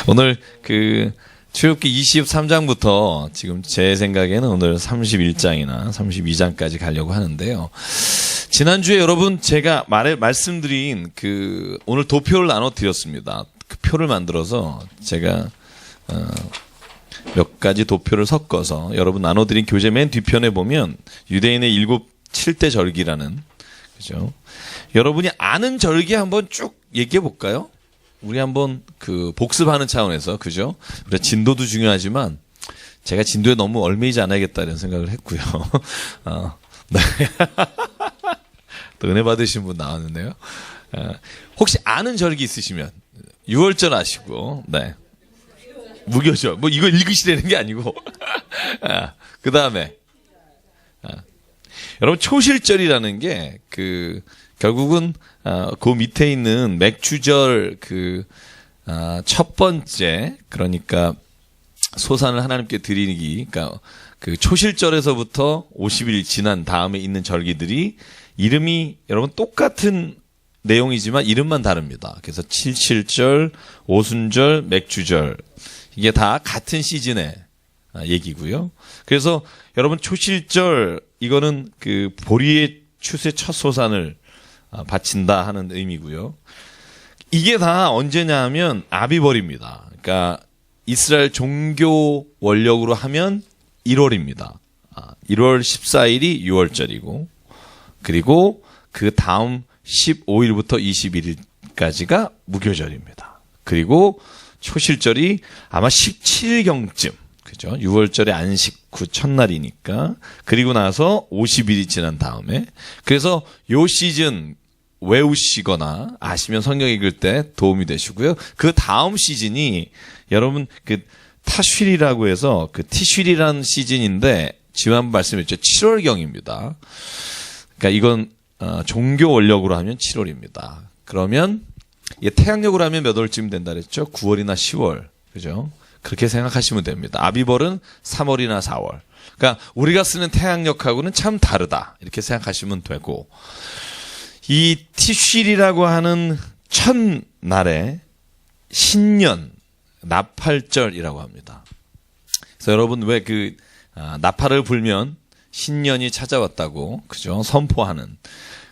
오늘 출애굽기 23장부터 지금 제 생각에는 오늘 31장이나 32장까지 가려고 하는데요. 지난주에 여러분 제가 말씀드린 오늘 도표를 나눠 드렸습니다. 그 표를 만들어서 제가 몇 가지 도표를 섞어서 여러분 나눠 드린 교재 맨 뒤편에 보면 유대인의 7대 절기라는, 그죠? 여러분이 아는 절기 한번 쭉 얘기해 볼까요? 우리 한번 복습하는 차원에서, 그죠? 우리 진도도 중요하지만 제가 진도에 너무 얽매이지 않아야겠다 이런 생각을 했고요. 네. 또 은혜 받으신 분 나왔는데요. 혹시 아는 절기 있으시면 6월절 아시고, 네. 무교절. 뭐 이거 읽으시라는 게 아니고. 그 다음에 여러분 초실절이라는 게 결국은 그 밑에 있는 맥주절 첫 번째, 그러니까 소산을 하나님께 드리기, 그러니까 초실절에서부터 50일 지난 다음에 있는 절기들이 이름이 여러분 똑같은 내용이지만 이름만 다릅니다. 그래서 칠칠절, 오순절, 맥주절, 이게 다 같은 시즌의 얘기고요. 그래서 여러분 초실절, 이거는 보리의 추수의 첫 소산을 바친다 하는 의미고요. 이게 다 언제냐 하면 아비벌입니다. 그러니까 이스라엘 종교 원력으로 하면 1월입니다. 1월 14일이 6월절이고, 그리고 그 다음 15일부터 21일까지가 무교절입니다. 그리고 초실절이 아마 17일경쯤, 그죠? 6월절의 안식 후 첫날이니까. 그리고 나서 50일이 지난 다음에. 그래서 요 시즌 외우시거나 아시면 성경 읽을 때 도움이 되시고요. 그 다음 시즌이 여러분 타쉴이라고 해서 티쉴이라는 시즌인데 지난번 말씀했죠. 7월경입니다. 그러니까 이건 종교 원력으로 하면 7월입니다. 그러면 태양력으로 하면 몇 월쯤 된다 그랬죠? 9월이나 10월. 그죠? 그렇게 생각하시면 됩니다. 아비벌은 3월이나 4월. 그러니까 우리가 쓰는 태양력하고는 참 다르다. 이렇게 생각하시면 되고, 이 티쉴이라고 하는 첫날에 신년, 나팔절이라고 합니다. 그래서 여러분 왜 나팔을 불면 신년이 찾아왔다고, 그죠? 선포하는.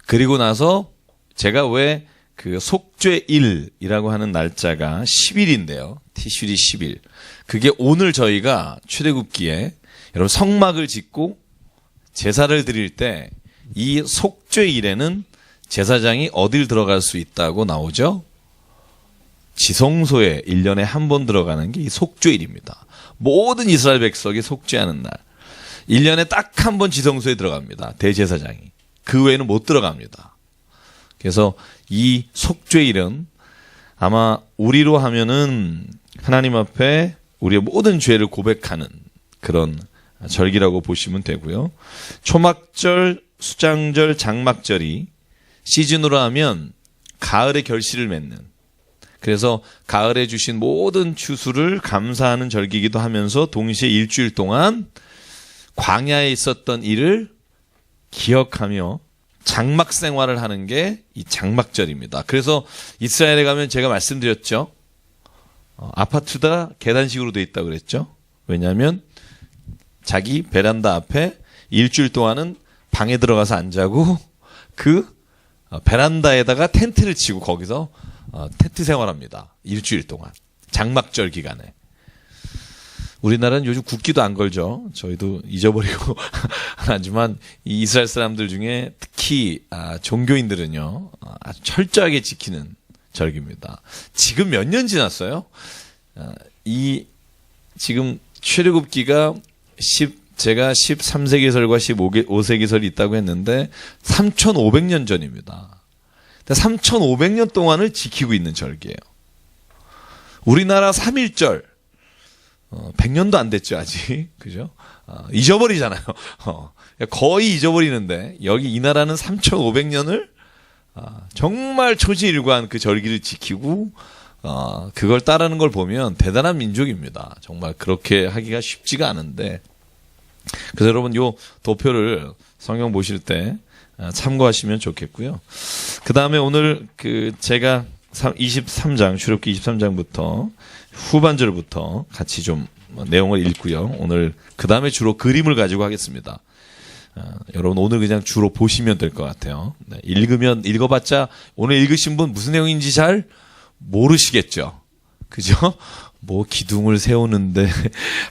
그리고 나서 제가 왜 속죄일이라고 하는 날짜가 10일인데요. 티슐이 10일. 그게 오늘 저희가 출애굽기에 여러분 성막을 짓고 제사를 드릴 때 이 속죄일에는 제사장이 어딜 들어갈 수 있다고 나오죠? 지성소에 1년에 한 번 들어가는 게 이 속죄일입니다. 모든 이스라엘 백성이 속죄하는 날. 1년에 딱 한 번 지성소에 들어갑니다. 대제사장이. 그 외에는 못 들어갑니다. 그래서 이 속죄일은 아마 우리로 하면은 하나님 앞에 우리의 모든 죄를 고백하는 그런 절기라고 보시면 되고요. 초막절, 수장절, 장막절이 시즌으로 하면 가을의 결실을 맺는, 그래서 가을에 주신 모든 추수를 감사하는 절기이기도 하면서 동시에 일주일 동안 광야에 있었던 일을 기억하며 장막 생활을 하는 게 이 장막절입니다. 그래서 이스라엘에 가면 제가 말씀드렸죠. 아파트가 계단식으로 돼 있다고 그랬죠. 왜냐하면 자기 베란다 앞에 일주일 동안은 방에 들어가서 안 자고 베란다에다가 텐트를 치고 거기서 텐트 생활합니다. 일주일 동안. 장막절 기간에. 우리나라는 요즘 국기도 안 걸죠. 저희도 잊어버리고 하지만 이 이스라엘 사람들 중에 특히 종교인들은요, 아주 철저하게 지키는 절기입니다. 지금 몇 년 지났어요? 지금 출애굽기가 제가 13세기설과 15세기설이 있다고 했는데 3,500년 전입니다. 3,500년 동안을 지키고 있는 절기예요. 우리나라 3.1절 100년도 안 됐죠, 아직. 그죠? 잊어버리잖아요. 거의 잊어버리는데, 여기 이 나라는 3,500년을 정말 초지일관 그 절기를 지키고, 그걸 따르는 걸 보면 대단한 민족입니다. 정말 그렇게 하기가 쉽지가 않은데. 그래서 여러분, 요 도표를 성경 보실 때 참고하시면 좋겠고요. 그 다음에 오늘 제가 23장, 출애굽기 23장부터 후반절부터 같이 좀 내용을 읽고요. 오늘 그 다음에 주로 그림을 가지고 하겠습니다. 여러분 오늘 그냥 주로 보시면 될 것 같아요. 네, 읽어봤자 오늘 읽으신 분 무슨 내용인지 잘 모르시겠죠. 그죠? 뭐 기둥을 세우는데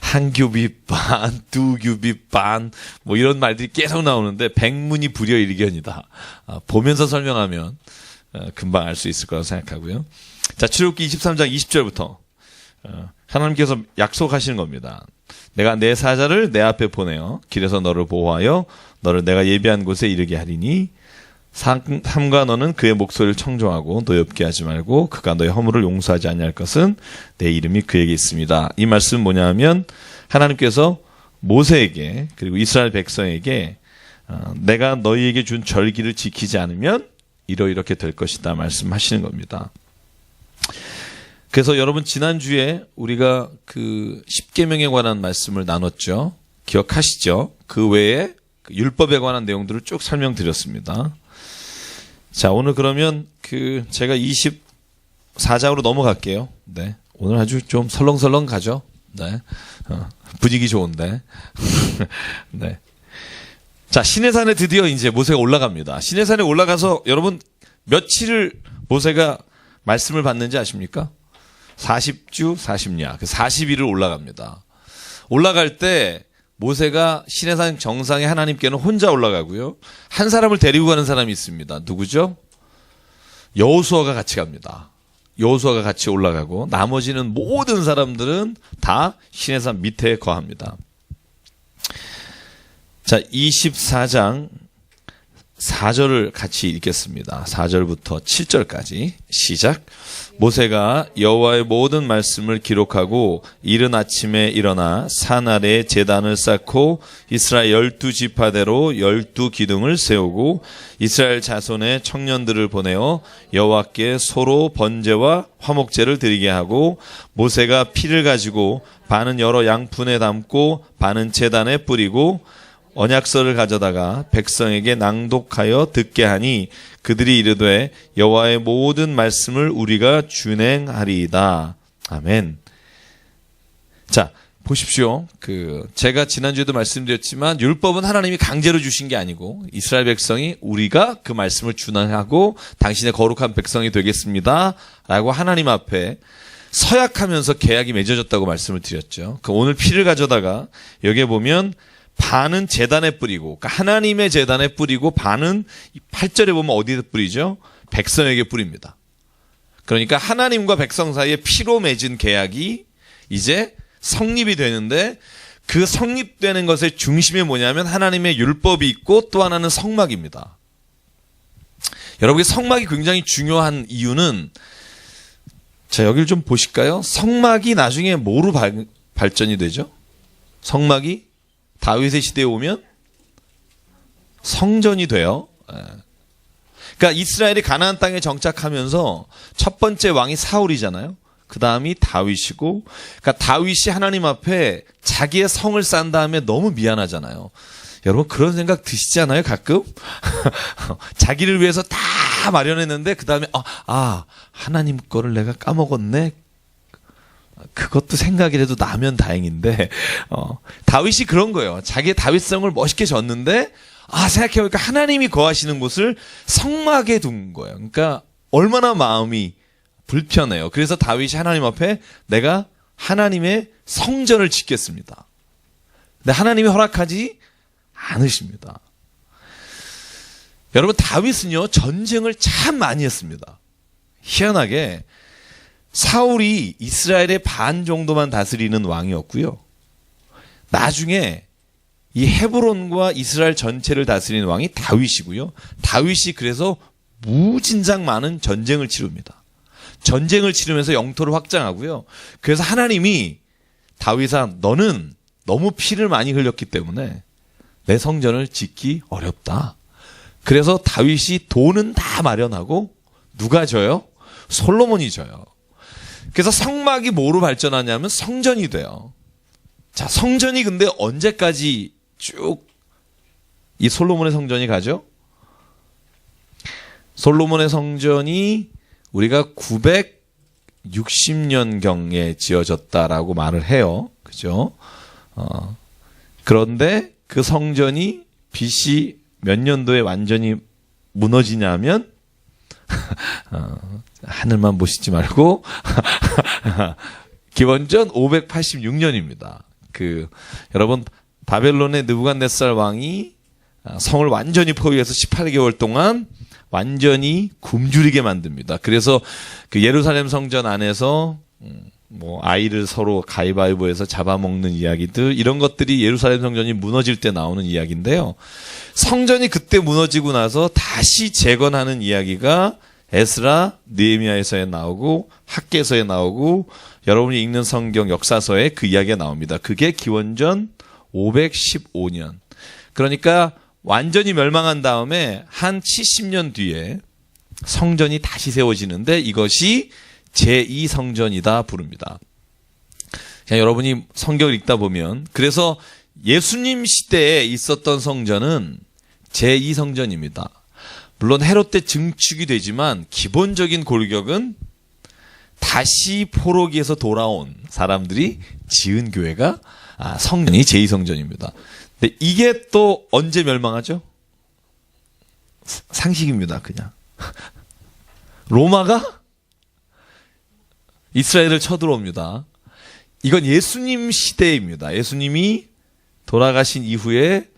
한 규빗 반, 두 규빗 반, 뭐 이런 말들이 계속 나오는데 백문이 불여일견이다. 보면서 설명하면 금방 알 수 있을 거라고 생각하고요. 자, 출애굽기 23장 20절부터 하나님께서 약속하시는 겁니다. 내가 내 사자를 내 앞에 보내어 길에서 너를 보호하여 너를 내가 예비한 곳에 이르게 하리니 삼가 너는 그의 목소리를 청종하고 노엽게 하지 말고 그가 너의 허물을 용서하지 아니할 것은 내 이름이 그에게 있습니다. 이 말씀은 뭐냐 하면 하나님께서 모세에게 그리고 이스라엘 백성에게 내가 너희에게 준 절기를 지키지 않으면 이렇게 될 것이다 말씀하시는 겁니다. 그래서 여러분 지난주에 우리가 그 십계명에 관한 말씀을 나눴죠. 기억하시죠? 그 외에 율법에 관한 내용들을 쭉 설명드렸습니다. 자, 오늘 그러면 제가 24장으로 넘어갈게요. 네. 오늘 아주 좀 설렁설렁 가죠. 네. 분위기 좋은데. 네. 자, 시내산에 드디어 이제 모세가 올라갑니다. 시내산에 올라가서 여러분 며칠을 모세가 말씀을 받는지 아십니까? 40주 40야. 40일을 올라갑니다. 올라갈 때 모세가 시내산 정상에 하나님께는 혼자 올라가고요. 한 사람을 데리고 가는 사람이 있습니다. 누구죠? 여호수아가 같이 갑니다. 여호수아가 같이 올라가고 나머지는 모든 사람들은 다 시내산 밑에 거합니다. 자, 24장 4절을 같이 읽겠습니다. 4절부터 7절까지 시작. 모세가 여호와의 모든 말씀을 기록하고 이른 아침에 일어나 산 아래에 제단을 쌓고 이스라엘 12지파대로 12기둥을 세우고 이스라엘 자손의 청년들을 보내어 여호와께 소로 번제와 화목제를 드리게 하고 모세가 피를 가지고 반은 여러 양푼에 담고 반은 제단에 뿌리고 언약서를 가져다가 백성에게 낭독하여 듣게 하니 그들이 이르되 여호와의 모든 말씀을 우리가 준행하리이다. 아멘. 자, 보십시오. 제가 지난주에도 말씀드렸지만 율법은 하나님이 강제로 주신 게 아니고 이스라엘 백성이 우리가 그 말씀을 준행하고 당신의 거룩한 백성이 되겠습니다. 라고 하나님 앞에 서약하면서 계약이 맺어졌다고 말씀을 드렸죠. 오늘 피를 가져다가 여기에 보면 반은 제단에 뿌리고, 그러니까 하나님의 제단에 뿌리고, 반은 8절에 보면 어디에 뿌리죠? 백성에게 뿌립니다. 그러니까 하나님과 백성 사이에 피로 맺은 계약이 이제 성립이 되는데, 그 성립되는 것의 중심이 뭐냐면 하나님의 율법이 있고 또 하나는 성막입니다. 여러분의 성막이 굉장히 중요한 이유는, 자, 여기를 좀 보실까요? 성막이 나중에 뭐로 발전이 되죠? 성막이 다윗의 시대에 오면 성전이 돼요. 그러니까 이스라엘이 가나안 땅에 정착하면서 첫 번째 왕이 사울이잖아요. 그 다음이 다윗이고, 그러니까 다윗이 하나님 앞에 자기의 성을 쌓은 다음에 너무 미안하잖아요. 여러분 그런 생각 드시지 않아요? 가끔? 자기를 위해서 다 마련했는데 그 다음에 하나님 거를 내가 까먹었네. 그것도 생각이라도 나면 다행인데 다윗이 그런 거예요. 자기의 다윗성을 멋있게 졌는데 생각해보니까 하나님이 거하시는 곳을 성막에 둔 거예요. 그러니까 얼마나 마음이 불편해요. 그래서 다윗이 하나님 앞에 내가 하나님의 성전을 짓겠습니다. 근데 하나님이 허락하지 않으십니다. 여러분 다윗은요 전쟁을 참 많이 했습니다. 희한하게 사울이 이스라엘의 반 정도만 다스리는 왕이었고요. 나중에 이 헤브론과 이스라엘 전체를 다스리는 왕이 다윗이고요. 다윗이 그래서 무진장 많은 전쟁을 치릅니다. 전쟁을 치르면서 영토를 확장하고요. 그래서 하나님이 다윗아 너는 너무 피를 많이 흘렸기 때문에 내 성전을 짓기 어렵다. 그래서 다윗이 돈은 다 마련하고 누가 져요? 솔로몬이 져요. 그래서 성막이 뭐로 발전하냐면 성전이 돼요. 자, 성전이 근데 언제까지 쭉 이 솔로몬의 성전이 가죠? 솔로몬의 성전이 우리가 960년경에 지어졌다라고 말을 해요. 그죠? 그런데 그 성전이 BC 몇 년도에 완전히 무너지냐면 하늘만 보시지 말고 기원전 586년입니다. 여러분 바벨론의 느부갓네살 왕이 성을 완전히 포위해서 18개월 동안 완전히 굶주리게 만듭니다. 그래서 그 예루살렘 성전 안에서 아이를 서로 가위바위보해서 잡아먹는 이야기들, 이런 것들이 예루살렘 성전이 무너질 때 나오는 이야기인데요. 성전이 그때 무너지고 나서 다시 재건하는 이야기가 에스라, 느헤미야에서에 나오고 학개서에 나오고 여러분이 읽는 성경 역사서에 그 이야기가 나옵니다. 그게 기원전 515년. 그러니까 완전히 멸망한 다음에 한 70년 뒤에 성전이 다시 세워지는데 이것이 제2성전이다 부릅니다. 그냥 여러분이 성경을 읽다 보면, 그래서 예수님 시대에 있었던 성전은 제2성전입니다. 물론 헤롯 때 증축이 되지만 기본적인 골격은 다시 포로기에서 돌아온 사람들이 지은 교회가 성전이 제2성전입니다. 근데 이게 또 언제 멸망하죠? 상식입니다, 그냥. 로마가 이스라엘을 쳐들어옵니다. 이건 예수님 시대입니다. 예수님이 돌아가신 이후에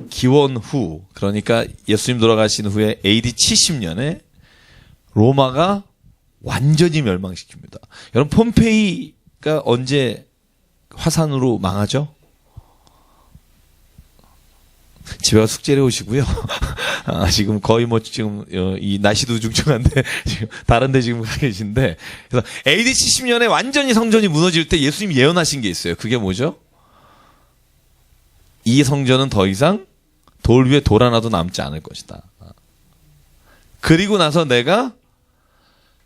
기원 후, 그러니까 예수님 돌아가신 후에 AD 70년에 로마가 완전히 멸망시킵니다. 여러분, 폼페이가 언제 화산으로 망하죠? 집에 가서 숙제를 해오시고요. 지금 거의 이 날씨도 중중한데, 지금 다른데 지금 가 계신데, 그래서 AD 70년에 완전히 성전이 무너질 때 예수님이 예언하신 게 있어요. 그게 뭐죠? 이 성전은 더 이상 돌 위에 돌 하나도 남지 않을 것이다. 그리고 나서 내가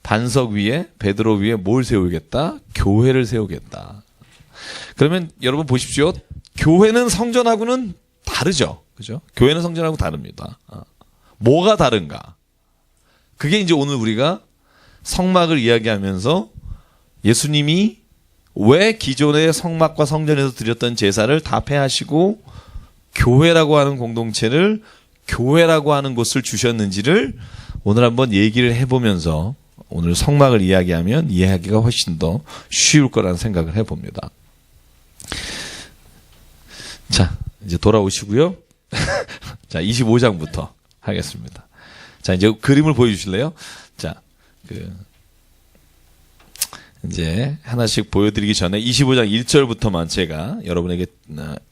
반석 위에, 베드로 위에 뭘 세우겠다? 교회를 세우겠다. 그러면 여러분 보십시오. 교회는 성전하고는 다르죠. 그죠? 교회는 성전하고 다릅니다. 뭐가 다른가? 그게 이제 오늘 우리가 성막을 이야기하면서 예수님이 왜 기존의 성막과 성전에서 드렸던 제사를 다 폐하시고 교회라고 하는 공동체를, 교회라고 하는 곳을 주셨는지를 오늘 한번 얘기를 해보면서 오늘 성막을 이야기하면 이해하기가 훨씬 더 쉬울 거라는 생각을 해봅니다. 자, 이제 돌아오시고요. 자, 25장부터 하겠습니다. 자, 이제 그림을 보여주실래요? 자, 이제 하나씩 보여드리기 전에 25장 1절부터만 제가 여러분에게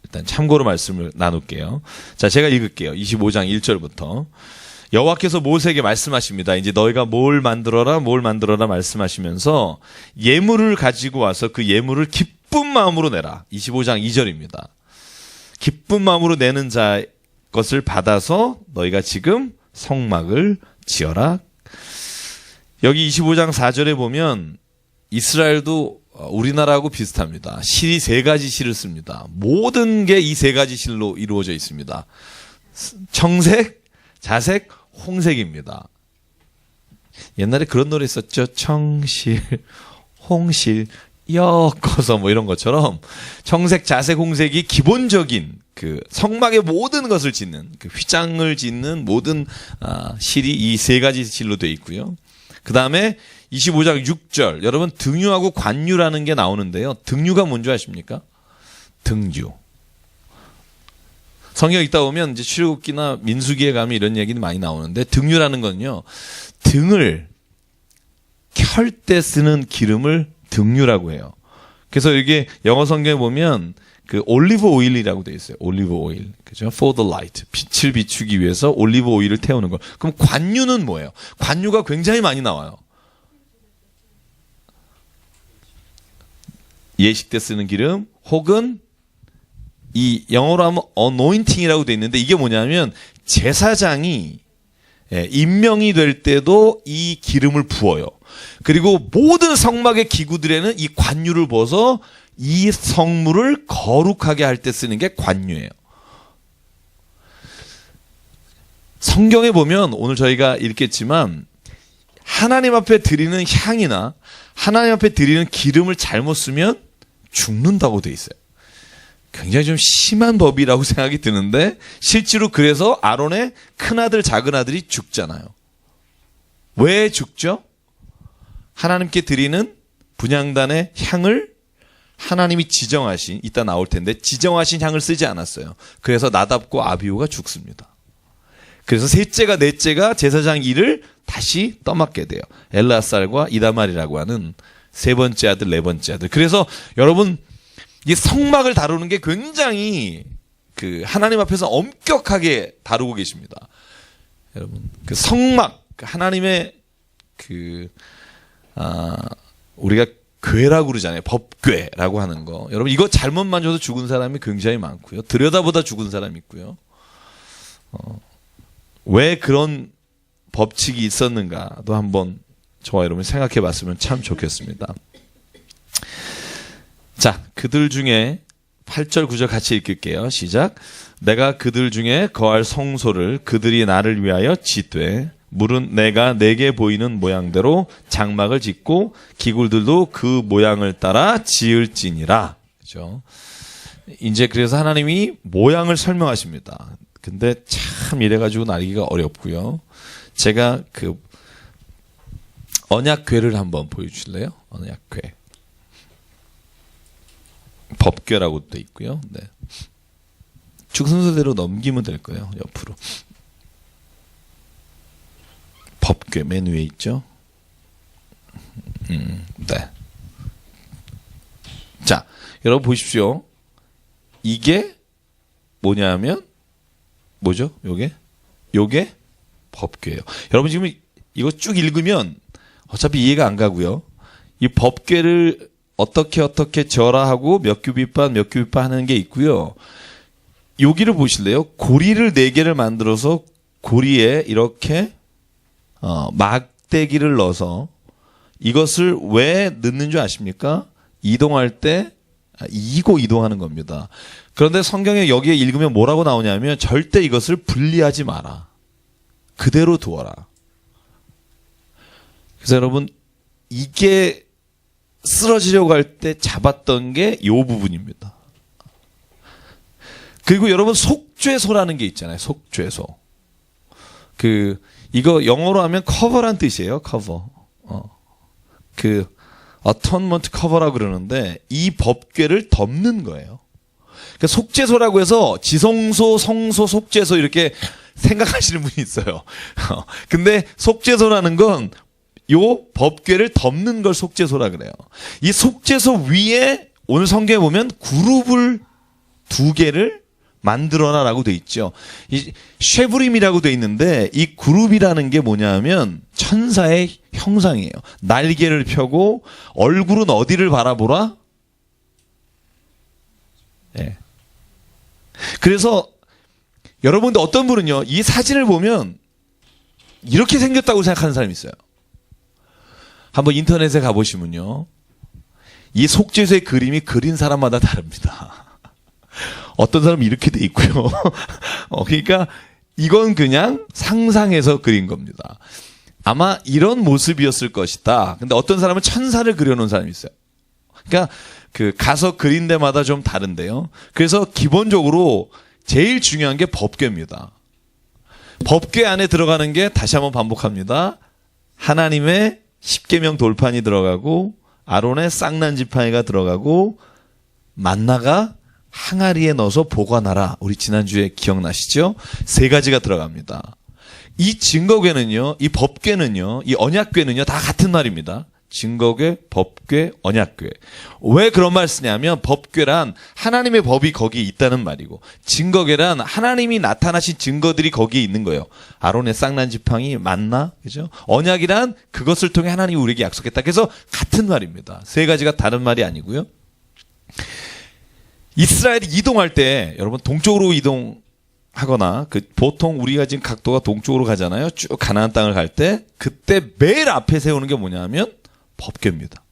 일단 참고로 말씀을 나눌게요. 자, 제가 읽을게요. 25장 1절부터. 여호와께서 모세에게 말씀하십니다. 이제 너희가 뭘 만들어라 말씀하시면서 예물을 가지고 와서 그 예물을 기쁜 마음으로 내라. 25장 2절입니다. 기쁜 마음으로 내는 자 것을 받아서 너희가 지금 성막을 지어라. 여기 25장 4절에 보면 이스라엘도 우리나라하고 비슷합니다. 실이 세 가지 실을 씁니다. 모든 게 이 세 가지 실로 이루어져 있습니다. 청색, 자색, 홍색입니다. 옛날에 그런 노래 있었죠. 청실, 홍실, 엮어서 뭐 이런 것처럼 청색, 자색, 홍색이 기본적인 그 성막의 모든 것을 짓는, 그 휘장을 짓는 모든 실이 이 세 가지 실로 되어 있고요. 그 다음에 25장 6절, 여러분 등유하고 관유라는 게 나오는데요. 등유가 뭔지 아십니까? 등유. 성경 읽다 보면 이제 출애굽기나 민수기에 가면 이런 얘기는 많이 나오는데, 등유라는 건요, 등을 켤 때 쓰는 기름을 등유라고 해요. 그래서 이게 영어 성경에 보면 그 올리브 오일이라고 되어 있어요. 올리브 오일. 그죠? For the light. 빛을 비추기 위해서 올리브 오일을 태우는 거. 그럼 관유는 뭐예요? 관유가 굉장히 많이 나와요. 예식 때 쓰는 기름, 혹은 이 영어로 하면 anointing이라고 되어 있는데, 이게 뭐냐면 제사장이 임명이 될 때도 이 기름을 부어요. 그리고 모든 성막의 기구들에는 이 관유를 부어서 이 성물을 거룩하게 할 때 쓰는 게 관유예요. 성경에 보면 오늘 저희가 읽겠지만 하나님 앞에 드리는 향이나 하나님 앞에 드리는 기름을 잘못 쓰면 죽는다고 돼 있어요. 굉장히 좀 심한 법이라고 생각이 드는데 실제로 그래서 아론의 큰아들 작은아들이 죽잖아요. 왜 죽죠? 하나님께 드리는 분향단의 향을 하나님이 지정하신, 이따 나올 텐데 지정하신 향을 쓰지 않았어요. 그래서 나답과 아비후가 죽습니다. 그래서 셋째가 넷째가 제사장 일을 다시 떠맡게 돼요. 엘라살과 이다말이라고 하는 세 번째 아들, 네 번째 아들. 그래서 여러분 이 성막을 다루는 게 굉장히 그 하나님 앞에서 엄격하게 다루고 계십니다. 여러분 그 성막, 하나님의 우리가 괴라고 그러잖아요. 법궤라고 하는 거. 여러분 이거 잘못 만져서 죽은 사람이 굉장히 많고요. 들여다보다 죽은 사람이 있고요. 왜 그런 법칙이 있었는가도 한번 저와 여러분 생각해 봤으면 참 좋겠습니다. 자, 그들 중에 8절 9절 같이 읽을게요. 시작. 내가 그들 중에 거할 성소를 그들이 나를 위하여 짓되 물은 내가 내게 보이는 모양대로 장막을 짓고 기굴들도 그 모양을 따라 지을지니라. 그렇죠? 이제 그래서 하나님이 모양을 설명하십니다. 근데 참 이래가지고 알기가 어렵고요. 제가 그 언약궤를 한번 보여주실래요? 언약궤. 법궤라고 돼 있고요. 네. 쭉 순서대로 넘기면 될 거예요. 옆으로. 법궤 맨 위에 있죠. 네. 자, 여러분 보십시오. 이게 뭐냐면 뭐죠? 요게 법궤예요. 여러분 지금 이거 쭉 읽으면 어차피 이해가 안 가고요. 이 법궤를 어떻게 절하하고 몇 규빗반 몇 규빗반 하는 게 있고요. 여기를 보실래요? 고리를 4개를 만들어서 고리에 이렇게 막대기를 넣어서 이것을 왜 넣는 줄 아십니까? 이동할 때 이고 이동하는 겁니다. 그런데 성경에 여기에 읽으면 뭐라고 나오냐면 절대 이것을 분리하지 마라. 그대로 두어라. 그래서 여러분 이게 쓰러지려고 할 때 잡았던 게 이 부분입니다. 그리고 여러분 속죄소라는 게 있잖아요. 속죄소. 이거 영어로 하면 커버란 뜻이에요. 커버. 어톤먼트 커버라고 그러는데 이 법궤를 덮는 거예요. 그러니까 속죄소라고 해서 지성소, 성소, 속죄소 이렇게 생각하시는 분이 있어요. 근데 속죄소라는 건 요 법궤를 덮는 걸 속죄소라 그래요. 이 속죄소 위에 오늘 성경에 보면 그룹을 2개를 만들어라라고 돼 있죠. 이 쉐브림이라고 돼 있는데 이 그룹이라는 게 뭐냐면 천사의 형상이에요. 날개를 펴고 얼굴은 어디를 바라보라? 네. 그래서 여러분들 어떤 분은요 이 사진을 보면 이렇게 생겼다고 생각하는 사람이 있어요. 한번 인터넷에 가보시면요 이 속죄소의 그림이 그린 사람마다 다릅니다. 어떤 사람은 이렇게 돼 있고요. 그러니까 이건 그냥 상상해서 그린 겁니다. 아마 이런 모습이었을 것이다. 근데 어떤 사람은 천사를 그려놓은 사람이 있어요. 그러니까 가서 그린 데마다 좀 다른데요. 그래서 기본적으로 제일 중요한 게 법궤입니다. 법궤 안에 들어가는 게 다시 한번 반복합니다. 하나님의 십계명 돌판이 들어가고 아론의 쌍난 지팡이가 들어가고 만나가 항아리에 넣어서 보관하라. 우리 지난주에 기억나시죠? 3가지가 들어갑니다. 이 증거궤는요, 이 법궤는요, 이 언약궤는요, 다 같은 말입니다. 증거궤, 법궤, 언약궤. 왜 그런 말 쓰냐면 법궤란 하나님의 법이 거기에 있다는 말이고 증거궤란 하나님이 나타나신 증거들이 거기에 있는 거예요. 아론의 쌍난 지팡이 만나, 그죠? 언약이란 그것을 통해 하나님이 우리에게 약속했다. 그래서 같은 말입니다. 3가지가 다른 말이 아니고요. 이스라엘이 이동할 때 여러분 동쪽으로 이동하거나 보통 우리가 지금 각도가 동쪽으로 가잖아요. 쭉 가나안 땅을 갈 때 그때 매일 앞에 세우는 게 뭐냐면 법궤입니다.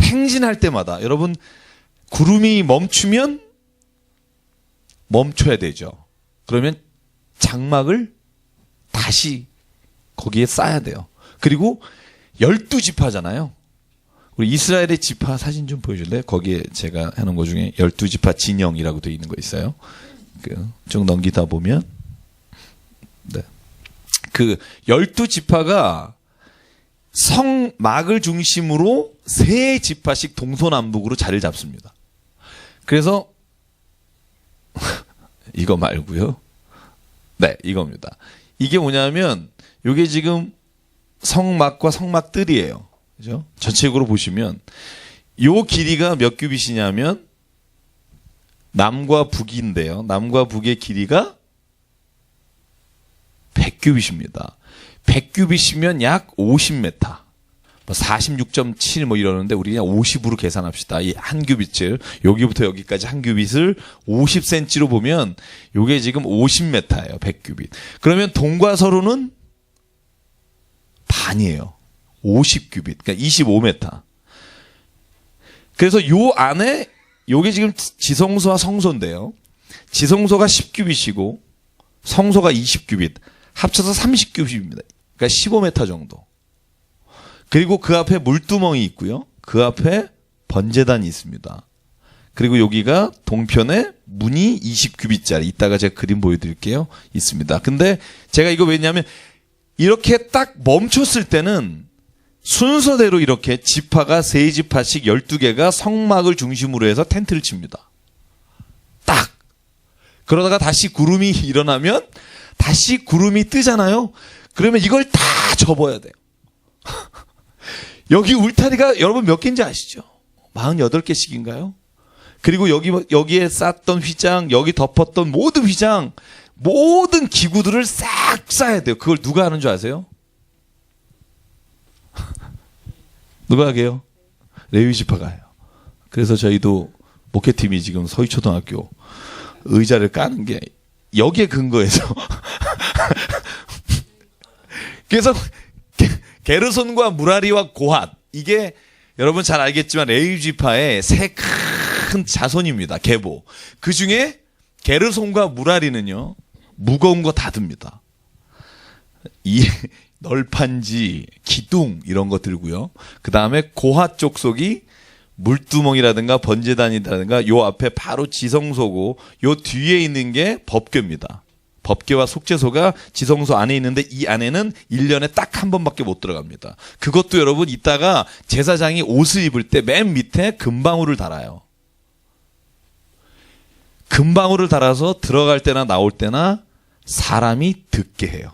행진할 때마다 여러분 구름이 멈추면 멈춰야 되죠. 그러면 장막을 다시 거기에 쌓아야 돼요. 그리고 12지파잖아요. 우리 이스라엘의 지파 사진 좀 보여줄래요? 거기에 제가 해놓은 것 중에 12지파 진영이라고 되어 있는 거 있어요. 쭉 넘기다 보면, 네. 12지파가 성막을 중심으로 3지파씩 동서남북으로 자리를 잡습니다. 그래서, 이거 말고요. 네, 이겁니다. 이게 뭐냐면, 이게 지금 성막과 성막들이에요. 그죠? 전체적으로 보시면, 요 길이가 몇 규빗이냐면, 남과 북인데요. 남과 북의 길이가 100규빗입니다. 100규빗이면 약 50m. 46.7 뭐 이러는데 우리 그냥 50으로 계산합시다. 이 한 규빗을 여기부터 여기까지 한 규빗을 50cm로 보면 요게 지금 50m예요. 100규빗. 그러면 동과 서로는 반이에요. 50규빗. 그러니까 25m. 그래서 요 안에 요게 지금 지성소와 성소인데요. 지성소가 10규빗이고 성소가 20규빗. 합쳐서 30규빗입니다. 그러니까 15m 정도. 그리고 그 앞에 물두멍이 있고요. 그 앞에 번제단이 있습니다. 그리고 여기가 동편에 문이 20규빗짜리, 이따가 제가 그림 보여드릴게요. 있습니다. 근데 제가 이거 왜냐면 이렇게 딱 멈췄을 때는 순서대로 이렇게 지파가 3지파씩 12개가 성막을 중심으로 해서 텐트를 칩니다. 딱. 그러다가 다시 구름이 일어나면 다시 구름이 뜨잖아요. 그러면 이걸 다 접어야 돼요. 여기 울타리가 여러분 몇 개인지 아시죠? 48개씩인가요? 그리고 여기에 쌌던 휘장, 여기 덮었던 모든 휘장, 모든 기구들을 싹 쌓아야 돼요. 그걸 누가 하는 줄 아세요? 누가 하게요? 레위지파가 해요. 그래서 저희도 목회팀이 지금 서희초등학교 의자를 까는 게 여기에 근거해서 그래서 게르손과 무라리와 고핫, 이게 여러분 잘 알겠지만 레위지파의 세 큰 자손입니다. 계보. 그 중에 게르손과 무라리는요 무거운 거 다 듭니다. 이 널판지, 기둥 이런 거 들고요. 그 다음에 고핫 족속이 물두멍이라든가 번제단이라든가 요 앞에 바로 지성소고 요 뒤에 있는 게 법궤입니다. 법궤와 속죄소가 지성소 안에 있는데 이 안에는 1년에 딱 한 번밖에 못 들어갑니다. 그것도 여러분 이따가 제사장이 옷을 입을 때 맨 밑에 금방울을 달아요. 금방울을 달아서 들어갈 때나 나올 때나 사람이 듣게 해요.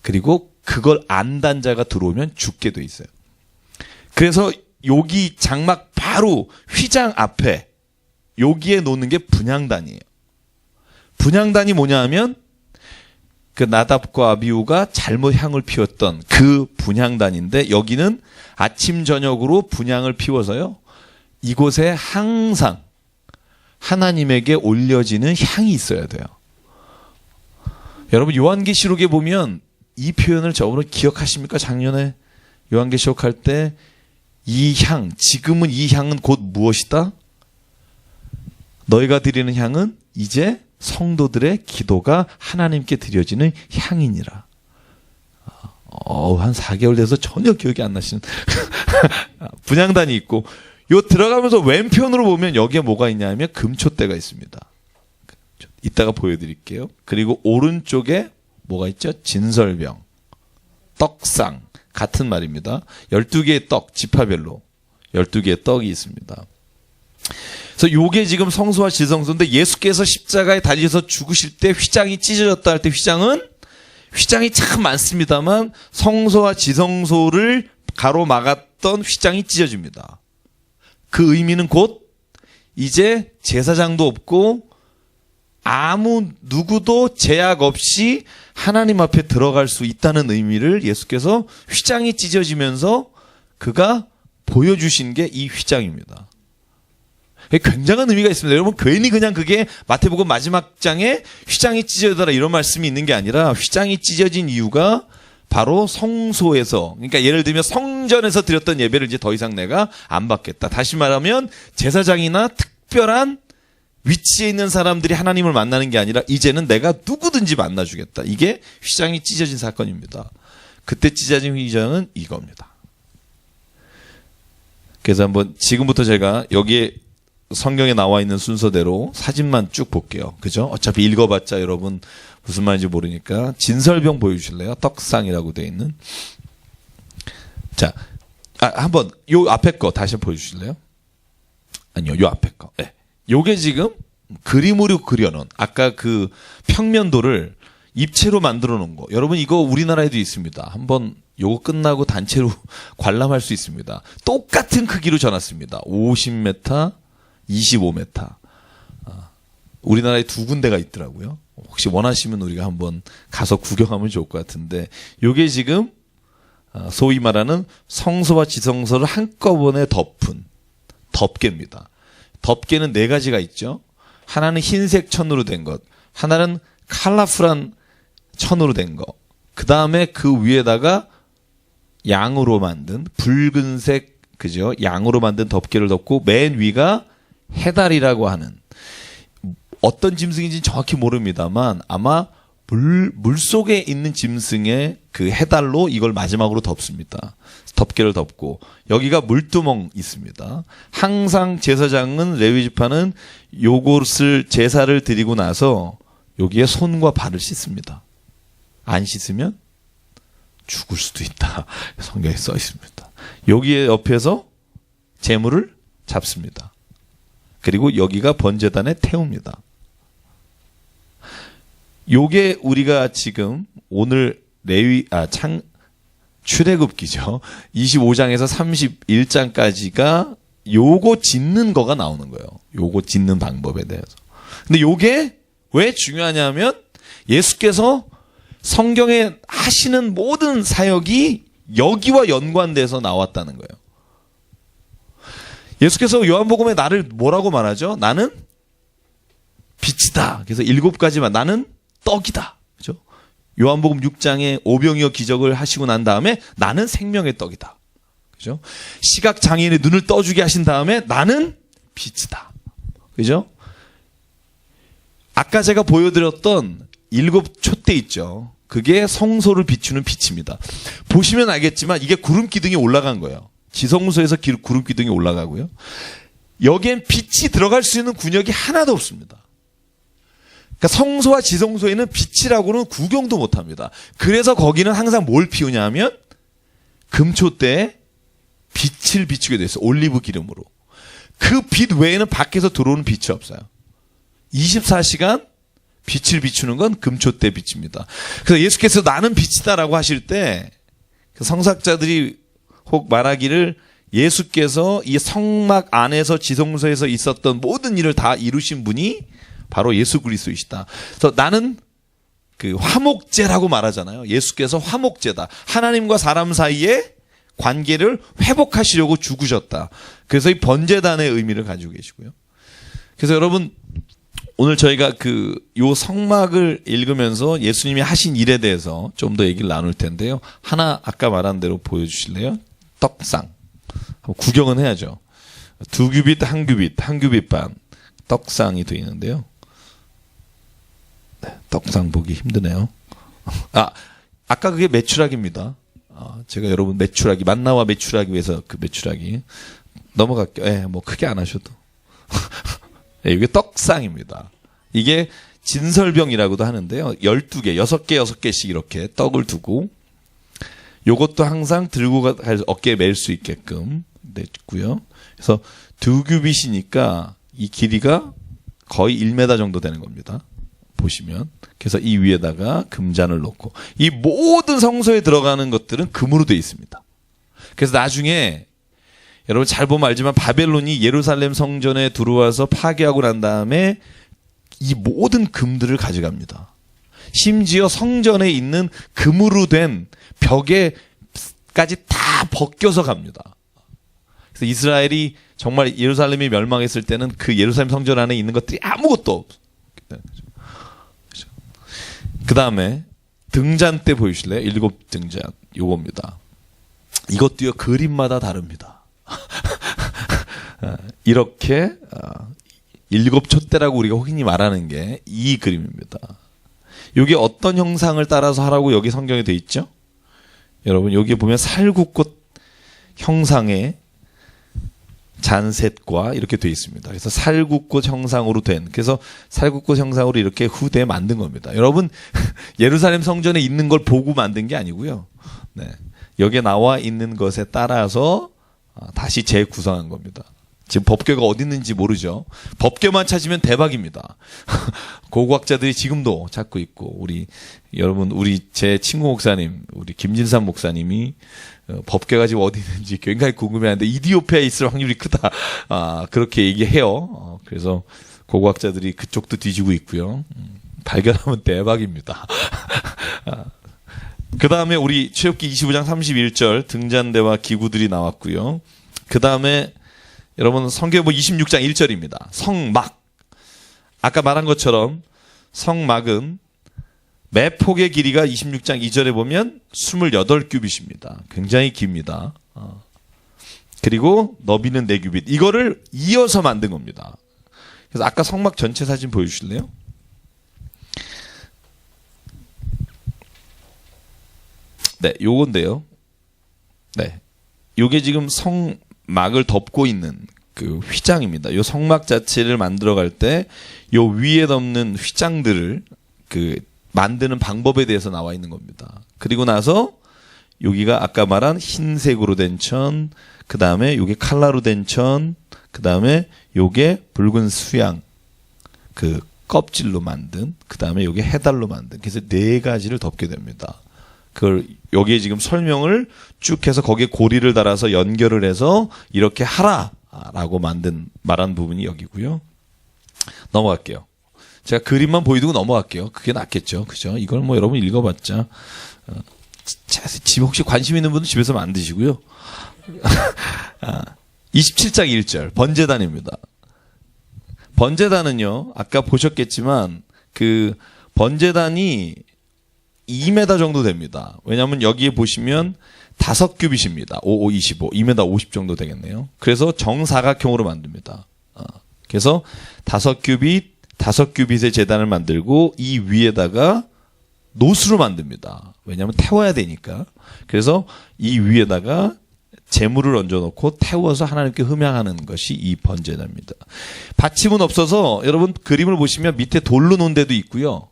그리고 그걸 안 단 자가 들어오면 죽게 돼 있어요. 그래서 여기 장막 바로 휘장 앞에 여기에 놓는 게 분향단이에요. 분향단이 뭐냐 하면 그 나답과 아비후가 잘못 향을 피웠던 그 분향단인데 여기는 아침 저녁으로 분향을 피워서요. 이곳에 항상 하나님에게 올려지는 향이 있어야 돼요. 여러분 요한계시록에 보면 이 표현을 저분은 기억하십니까? 작년에 요한계시록 할 때 이 향, 지금은 이 향은 곧 무엇이다? 너희가 드리는 향은 이제 성도들의 기도가 하나님께 드려지는 향이니라. 한 4개월 돼서 전혀 기억이 안 나시는 분향단이 있고 요 들어가면서 왼편으로 보면 여기에 뭐가 있냐면 금촛대가 있습니다. 이따가 보여드릴게요. 그리고 오른쪽에 뭐가 있죠? 진설병, 떡상 같은 말입니다. 12개의 떡, 지파별로 12개의 떡이 있습니다. 그래서 요게 지금 성소와 지성소인데 예수께서 십자가에 달리셔서 죽으실 때 휘장이 찢어졌다 할 때 휘장이 참 많습니다만 성소와 지성소를 가로막았던 휘장이 찢어집니다. 그 의미는 곧 이제 제사장도 없고 아무 누구도 제약 없이 하나님 앞에 들어갈 수 있다는 의미를 예수께서 휘장이 찢어지면서 그가 보여주신 게 이 휘장입니다. 굉장한 의미가 있습니다. 여러분 괜히 그냥 그게 마태복음 마지막 장에 휘장이 찢어져라 이런 말씀이 있는 게 아니라 휘장이 찢어진 이유가 바로 성소에서, 그러니까 예를 들면 성전에서 드렸던 예배를 이제 더 이상 내가 안 받겠다. 다시 말하면 제사장이나 특별한 위치에 있는 사람들이 하나님을 만나는 게 아니라 이제는 내가 누구든지 만나주겠다. 이게 휘장이 찢어진 사건입니다. 그때 찢어진 휘장은 이겁니다. 그래서 한번 지금부터 제가 여기에 성경에 나와 있는 순서대로 사진만 쭉 볼게요. 그죠? 어차피 읽어봤자 여러분 무슨 말인지 모르니까 진설병 보여주실래요? 떡상이라고 되어 있는. 자, 한번 요 앞에 거 다시 보여주실래요? 아니요, 요 앞에 거. 네. 요게 지금 그림으로 그려놓은 아까 그 평면도를 입체로 만들어 놓은 거. 여러분 이거 우리나라에도 있습니다. 한번 요거 끝나고 단체로 관람할 수 있습니다. 똑같은 크기로 전놨습니다. 50m, 25m. 우리나라에 2군데가 있더라고요. 혹시 원하시면 우리가 한번 가서 구경하면 좋을 것 같은데 요게 지금 소위 말하는 성소와 지성소를 한꺼번에 덮은 덮개입니다. 덮개는 4가지가 있죠. 하나는 흰색 천으로 된 것, 하나는 컬러풀한 천으로 된 거, 그 다음에 그 위에다가 양으로 만든 붉은색, 그죠? 양으로 만든 덮개를 덮고 맨 위가 해달이라고 하는, 어떤 짐승인지 정확히 모릅니다만 아마 물 속에 있는 짐승의 그 해달로 이걸 마지막으로 덮습니다. 덮개를 덮고 여기가 물두멍 있습니다. 항상 제사장은 레위지파는 요것을 제사를 드리고 나서 여기에 손과 발을 씻습니다. 안 씻으면 죽을 수도 있다. 성경에 써 있습니다. 여기에 옆에서 제물을 잡습니다. 그리고 여기가 번제단에 태웁니다. 요게 우리가 지금 오늘 출애굽기죠. 25장에서 31장까지가 요거 짓는 거가 나오는 거예요. 요거 짓는 방법에 대해서. 근데 요게 왜 중요하냐면 예수께서 성경에 하시는 모든 사역이 여기와 연관돼서 나왔다는 거예요. 예수께서 요한복음에 나를 뭐라고 말하죠? 나는 빛이다. 그래서 7가지만 나는 떡이다. 그죠? 요한복음 6장에 오병이어 기적을 하시고 난 다음에 나는 생명의 떡이다. 그죠? 시각 장애인의 눈을 떠주게 하신 다음에 나는 빛이다. 그죠? 아까 제가 보여드렸던 7 촛대 있죠. 그게 성소를 비추는 빛입니다. 보시면 알겠지만 이게 구름 기둥이 올라간 거예요. 지성소에서 구름 기둥이 올라가고요. 여기엔 빛이 들어갈 수 있는 군역이 하나도 없습니다. 그러니까 성소와 지성소에는 빛이라고는 구경도 못합니다. 그래서 거기는 항상 뭘 피우냐 하면 금초대에 빛을 비추게 돼 있어요. 올리브 기름으로. 그 빛 외에는 밖에서 들어오는 빛이 없어요. 24시간 빛을 비추는 건 금초대 빛입니다. 그래서 예수께서 나는 빛이다라고 하실 때 성사학자들이 혹 말하기를 예수께서 이 성막 안에서 지성소에서 있었던 모든 일을 다 이루신 분이 바로 예수 그리스도이시다. 그래서 나는 그 화목제라고 말하잖아요. 예수께서 화목제다. 하나님과 사람 사이의 관계를 회복하시려고 죽으셨다. 그래서 이 번제단의 의미를 가지고 계시고요. 그래서 여러분 오늘 저희가 요 성막을 읽으면서 예수님이 하신 일에 대해서 좀 더 얘기를 나눌 텐데요. 하나 아까 말한 대로 보여주실래요? 떡상. 구경은 해야죠. 2규빗, 1규빗, 1규빗 반 떡상이 되어 있는데요. 네, 떡상 보기 힘드네요. 아까 그게 메추라기입니다. 제가 여러분 메추라기, 만나와 메추라기 위해서 그 메추라기 넘어갈게요. 뭐 크게 안 하셔도. 네, 이게 떡상입니다. 이게 진설병이라고도 하는데요. 12개, 6개씩 이렇게 떡을 두고 요것도 항상 들고 어깨에 맬 수 있게끔 냈고요. 그래서 2규빗이니까 이 길이가 거의 1m 정도 되는 겁니다. 보시면. 그래서 이 위에다가 금잔을 놓고 이 모든 성소에 들어가는 것들은 금으로 되어 있습니다. 그래서 나중에 여러분 잘 보면 알지만 바벨론이 예루살렘 성전에 들어와서 파괴하고 난 다음에 이 모든 금들을 가져갑니다. 심지어 성전에 있는 금으로 된 벽에까지 다 벗겨서 갑니다. 그래서 이스라엘이 정말 예루살렘이 멸망했을 때는 그 예루살렘 성전 안에 있는 것들이 아무것도 없어요. 그 다음에 등잔 때 보이실래요? 7등잔 요겁니다. 이것도요 그림마다 다릅니다. 이렇게 7 촛대라고 우리가 흔히 말하는 게 이 그림입니다. 이게 어떤 형상을 따라서 하라고 여기 성경에 돼 있죠? 여러분 여기에 보면 살구꽃 형상의 잔셋과 이렇게 되어 있습니다. 그래서 살구꽃 형상으로 된, 그래서 살구꽃 형상으로 이렇게 후대에 만든 겁니다. 여러분 예루살렘 성전에 있는 걸 보고 만든 게 아니고요. 네. 여기에 나와 있는 것에 따라서 다시 재구성한 겁니다. 지금 법궤가 어디 있는지 모르죠. 법궤만 찾으면 대박입니다. 고고학자들이 지금도 찾고 있고, 여러분 제 친구 목사님, 우리 김진삼 목사님이 법궤가 지금 어디 있는지 굉장히 궁금해하는데 이디오피아에 있을 확률이 크다. 그렇게 얘기해요. 그래서 고고학자들이 그쪽도 뒤지고 있고요. 발견하면 대박입니다. 그 다음에 우리 출애굽기 25장 31절 등잔대와 기구들이 나왔고요. 그 다음에 여러분 성경에 26장 1절입니다. 성막. 아까 말한 것처럼 성막은 매폭의 길이가 26장 2절에 보면 28규빗입니다. 굉장히 깁니다. 그리고 너비는 4규빗. 이거를 이어서 만든 겁니다. 그래서 아까 성막 전체 사진 보여주실래요? 네, 요건데요. 네. 요게 지금 성막을 덮고 있는 그 휘장입니다. 요 성막 자체를 만들어 갈 때 요 위에 덮는 휘장들을 만드는 방법에 대해서 나와 있는 겁니다. 그리고 나서 여기가 아까 말한 흰색으로 된 천, 그 다음에 요게 칼라로 된 천, 그 다음에 요게 붉은 수양, 껍질로 만든, 그 다음에 요게 해달로 만든, 그래서 4가지를 덮게 됩니다. 그걸 여기에 지금 설명을 쭉 해서 거기에 고리를 달아서 연결을 해서 이렇게 하라라고 말한 부분이 여기고요. 넘어갈게요. 제가 그림만 보여두고 넘어갈게요. 그게 낫겠죠. 그죠? 이걸 여러분 읽어봤자. 집 혹시 관심 있는 분은 집에서 만드시고요. 27장 1절. 번제단입니다. 번제단은요, 아까 보셨겠지만, 번제단이 2m 정도 됩니다. 왜냐하면 여기에 보시면 5규빗입니다. 5, 25, 2m 50 정도 되겠네요. 그래서 정사각형으로 만듭니다. 그래서 5규빗의 제단을 만들고 이 위에다가 노수로 만듭니다. 왜냐하면 태워야 되니까. 그래서 이 위에다가 재물을 얹어놓고 태워서 하나님께 흠양하는 것이 이 번제단입니다. 받침은 없어서 여러분 그림을 보시면 밑에 돌로 놓은 데도 있고요.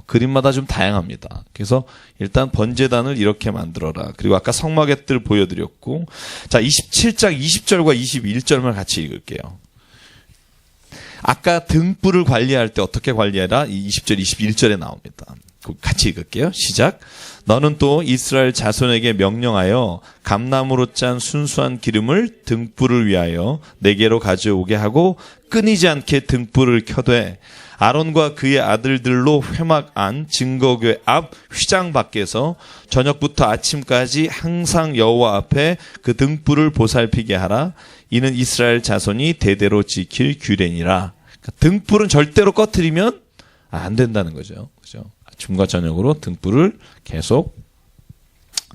그림마다 좀 다양합니다. 그래서 일단 번제단을 이렇게 만들어라. 그리고 아까 성막의뜰 보여드렸고, 자 27장 20절과 21절만 같이 읽을게요. 아까 등불을 관리할 때 어떻게 관리해라? 20절 21절에 나옵니다. 같이 읽을게요. 시작. 너는 또 이스라엘 자손에게 명령하여 감나무로 짠 순수한 기름을 등불을 위하여 내게로 가져오게 하고 끊이지 않게 등불을 켜되 아론과 그의 아들들로 회막 안 증거궤 앞 휘장 밖에서 저녁부터 아침까지 항상 여호와 앞에 그 등불을 보살피게 하라. 이는 이스라엘 자손이 대대로 지킬 규례니라. 그러니까 등불은 절대로 꺼트리면 안 된다는 거죠. 그죠? 아침과 저녁으로 등불을 계속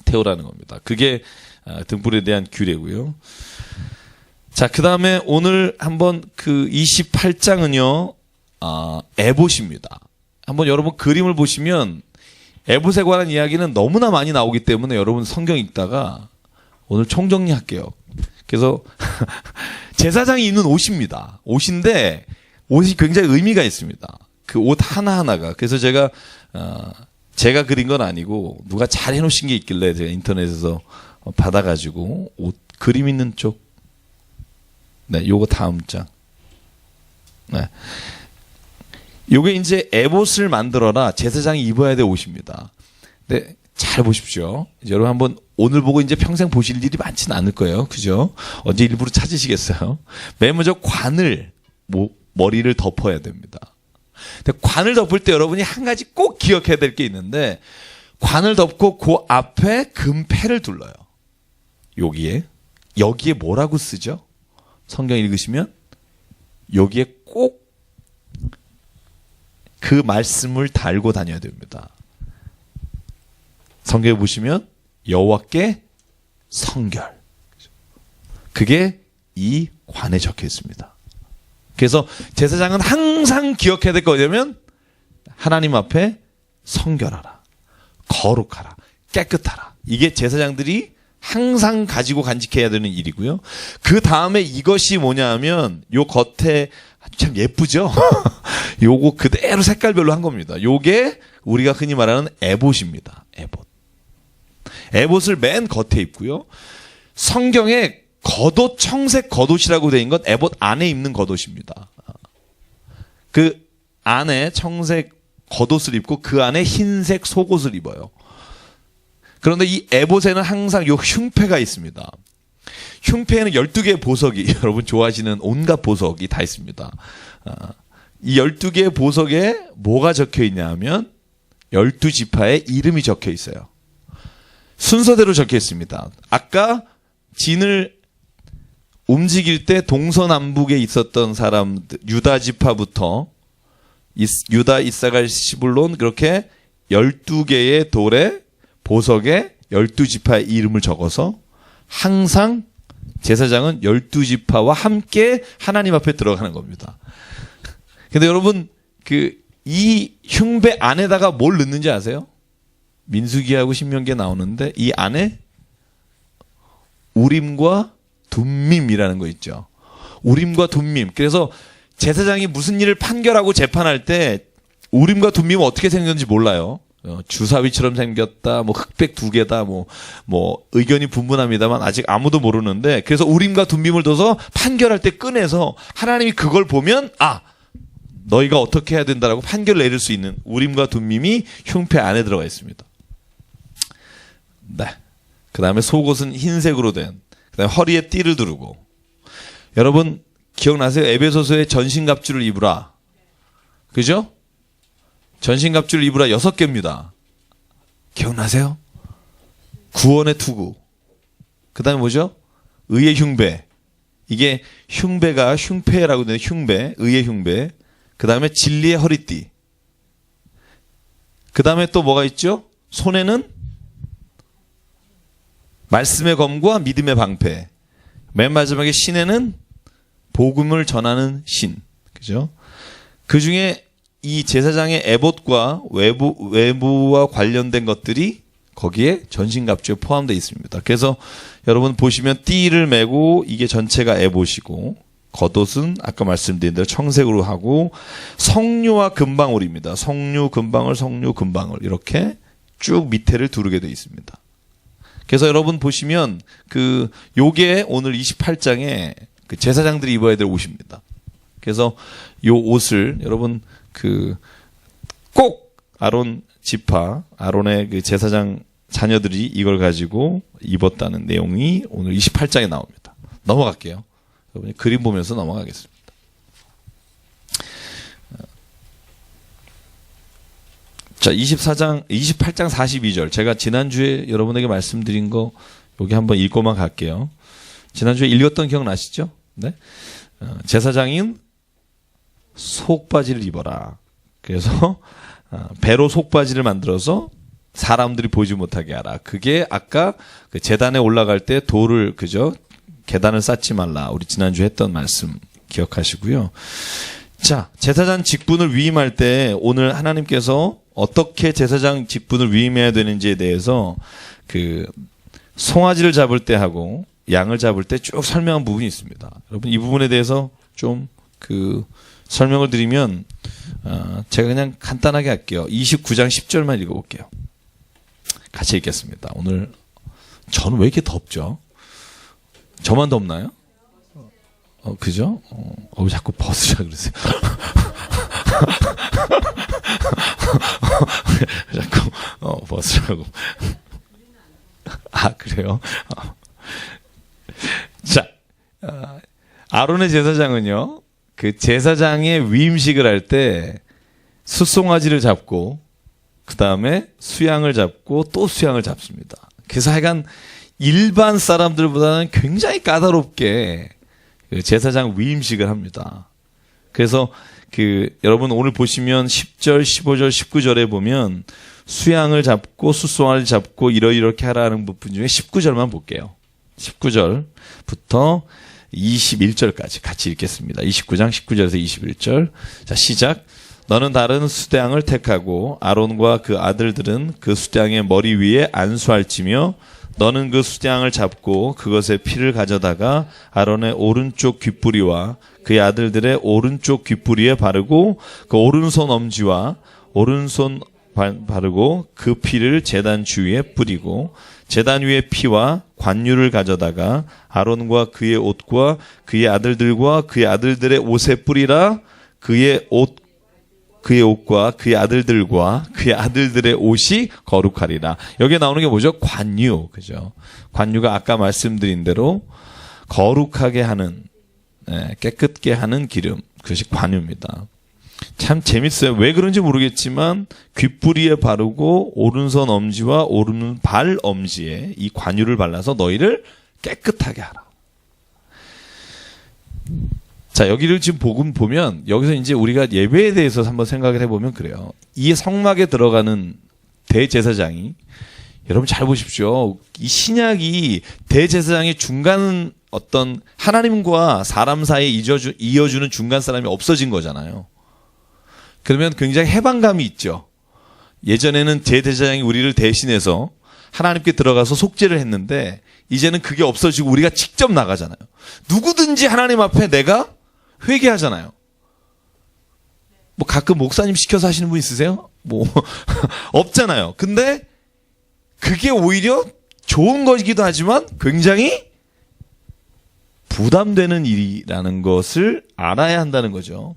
태우라는 겁니다. 그게 등불에 대한 규례고요. 자, 그 다음에 오늘 한번 28장은요, 에봇입니다. 한번 여러분 그림을 보시면 에봇에 관한 이야기는 너무나 많이 나오기 때문에 여러분 성경 읽다가 오늘 총정리할게요. 그래서 제사장이 입는 옷입니다. 옷인데 옷이 굉장히 의미가 있습니다. 그 옷 하나하나가. 그래서 제가 그린 건 아니고 누가 잘 해놓으신 게 있길래 제가 인터넷에서 받아가지고 옷 그림 있는 쪽. 네, 요거 다음 장. 네. 요게 이제 에봇을 만들어라. 제사장이 입어야 될 옷입니다. 네, 잘 보십시오. 여러분 한번 오늘 보고 이제 평생 보실 일이 많지는 않을 거예요. 그죠? 언제 일부러 찾으시겠어요? 맨 먼저 관을, 머리를 덮어야 됩니다. 근데 관을 덮을 때 여러분이 한 가지 꼭 기억해야 될 게 있는데, 관을 덮고 그 앞에 금패를 둘러요. 여기에 뭐라고 쓰죠? 성경 읽으시면 여기에 꼭 그 말씀을 달고 다녀야 됩니다. 성경에 보시면 여호와께 성결. 그게 이 관에 적혀 있습니다. 그래서 제사장은 항상 기억해야 될 거냐면 하나님 앞에 성결하라. 거룩하라. 깨끗하라. 이게 제사장들이 항상 가지고 간직해야 되는 일이고요. 그 다음에 이것이 뭐냐 하면 요 겉에 참 예쁘죠? 요거 그대로 색깔별로 한 겁니다. 요게 우리가 흔히 말하는 에봇입니다. 에봇. 에봇을 맨 겉에 입고요. 성경에 겉옷, 청색 겉옷이라고 되어 있는 건 에봇 안에 입는 겉옷입니다. 그 안에 청색 겉옷을 입고 그 안에 흰색 속옷을 입어요. 그런데 이 에봇에는 항상 요 흉패가 있습니다. 흉패에는 12개의 보석이 여러분 좋아하시는 온갖 보석이 다 있습니다. 이 12개의 보석에 뭐가 적혀 있냐 하면 12지파의 이름이 적혀 있어요. 순서대로 적혀 있습니다. 아까 진을 움직일 때 동서남북에 있었던 사람들, 유다지파부터 유다, 이사갈, 시불론 그렇게 12개의 돌에 보석에 12지파의 이름을 적어서 항상 제사장은 12지파와 함께 하나님 앞에 들어가는 겁니다. 근데 여러분 이 흉배 안에다가 뭘 넣는지 아세요? 민수기하고 신명기에 나오는데 이 안에 우림과 둠밈이라는 거 있죠. 우림과 둠밈. 그래서 제사장이 무슨 일을 판결하고 재판할 때 우림과 둠밈은 어떻게 생겼는지 몰라요. 주사위처럼 생겼다, 뭐 흑백 2개다, 뭐 의견이 분분합니다만 아직 아무도 모르는데 그래서 우림과 둠밈을 둬서 판결할 때 꺼내서 하나님이 그걸 보면 너희가 어떻게 해야 된다라고 판결을 내릴 수 있는 우림과 둠밈이 흉패 안에 들어가 있습니다. 네. 그 다음에 속옷은 흰색으로 된, 그 다음에 허리에 띠를 두르고. 여러분, 기억나세요? 에베소서에 전신갑주를 입으라. 그죠? 전신갑주를 입으라 6개입니다. 기억나세요? 구원의 투구. 그 다음에 뭐죠? 의의 흉배. 이게 흉배가 흉패라고 되는 흉배, 의의 흉배. 그 다음에 진리의 허리띠. 그 다음에 또 뭐가 있죠? 손에는 말씀의 검과 믿음의 방패. 맨 마지막에 신에는 복음을 전하는 신. 그죠? 그 중에 이 제사장의 에봇과 외부와 관련된 것들이 거기에 전신갑주에 포함되어 있습니다. 그래서 여러분 보시면 띠를 메고 이게 전체가 에봇이고 겉옷은 아까 말씀드린 대로 청색으로 하고 성류와 금방울입니다. 성류, 금방울 이렇게 쭉 밑에를 두르게 되어 있습니다. 그래서 여러분 보시면 요게 오늘 28장에 제사장들이 입어야 될 옷입니다. 그래서 요 옷을 여러분 꼭 아론의 제사장 자녀들이 이걸 가지고 입었다는 내용이 오늘 28장에 나옵니다. 넘어갈게요. 여러분이 그림 보면서 넘어가겠습니다. 자, 28장 42절. 제가 지난주에 여러분에게 말씀드린 거 여기 한번 읽고만 갈게요. 지난주에 읽었던 기억나시죠? 네. 제사장인 속바지를 입어라. 그래서 배로 속바지를 만들어서 사람들이 보지 못하게 하라. 그게 아까 제단에 올라갈 때 돌을 계단을 쌓지 말라. 우리 지난주에 했던 말씀 기억하시고요. 자, 제사장 직분을 위임할 때 오늘 하나님께서 어떻게 제사장 직분을 위임해야 되는지에 대해서 송아지를 잡을 때 하고 양을 잡을 때 쭉 설명한 부분이 있습니다. 여러분 이 부분에 대해서 좀 설명을 드리면 제가 그냥 간단하게 할게요. 29장 10절만 읽어볼게요. 같이 읽겠습니다. 오늘 저는 왜 이렇게 덥죠? 저만 덥나요? 그죠? 왜 자꾸 벗으라 그러세요? 자꾸 벗으라고. 그래요? 자, 아론의 제사장은요, 제사장의 위임식을 할 때 숫송아지를 잡고 그 다음에 수양을 잡고 또 수양을 잡습니다. 그래서 하여간 일반 사람들보다는 굉장히 까다롭게 제사장 위임식을 합니다. 그래서 여러분 오늘 보시면 10절, 15절, 19절에 보면 수양을 잡고 숫송아지를 잡고 이렇게 하라는 부분 중에 19절만 볼게요. 19절부터 21절까지 같이 읽겠습니다. 29장 19절에서 21절. 자, 시작. 너는 다른 수양을 택하고 아론과 그 아들들은 그 수양의 머리 위에 안수할지며 너는 그 수양을 잡고 그것의 피를 가져다가 아론의 오른쪽 귓뿌리와 그의 아들들의 오른쪽 귓뿌리에 바르고 그 오른손 엄지와 오른손 바르고 그 피를 제단 주위에 뿌리고 제단 위의 피와 관유를 가져다가 아론과 그의 옷과 그의 아들들과 그의 아들들의 옷에 뿌리라. 그의 옷과 그의 아들들과 그의 아들들의 옷이 거룩하리라. 여기에 나오는 게 뭐죠? 관유. 그죠? 관유가 아까 말씀드린 대로 거룩하게 하는, 깨끗게 하는 기름. 그것이 관유입니다. 참 재밌어요. 왜 그런지 모르겠지만 귓뿌리에 바르고 오른손 엄지와 오른발 엄지에 이 관유를 발라서 너희를 깨끗하게 하라. 자, 여기를 지금 보면 여기서 이제 우리가 예배에 대해서 한번 생각을 해보면 그래요. 이 성막에 들어가는 대제사장이, 여러분 잘 보십시오. 이 신약이 대제사장의 중간 어떤 하나님과 사람 사이에 이어주는 중간 사람이 없어진 거잖아요. 그러면 굉장히 해방감이 있죠. 예전에는 대제사장이 우리를 대신해서 하나님께 들어가서 속죄를 했는데 이제는 그게 없어지고 우리가 직접 나가잖아요. 누구든지 하나님 앞에 내가 회개하잖아요. 뭐 가끔 목사님 시켜서 하시는 분 있으세요? 뭐 없잖아요. 근데 그게 오히려 좋은 것이기도 하지만 굉장히 부담되는 일이라는 것을 알아야 한다는 거죠.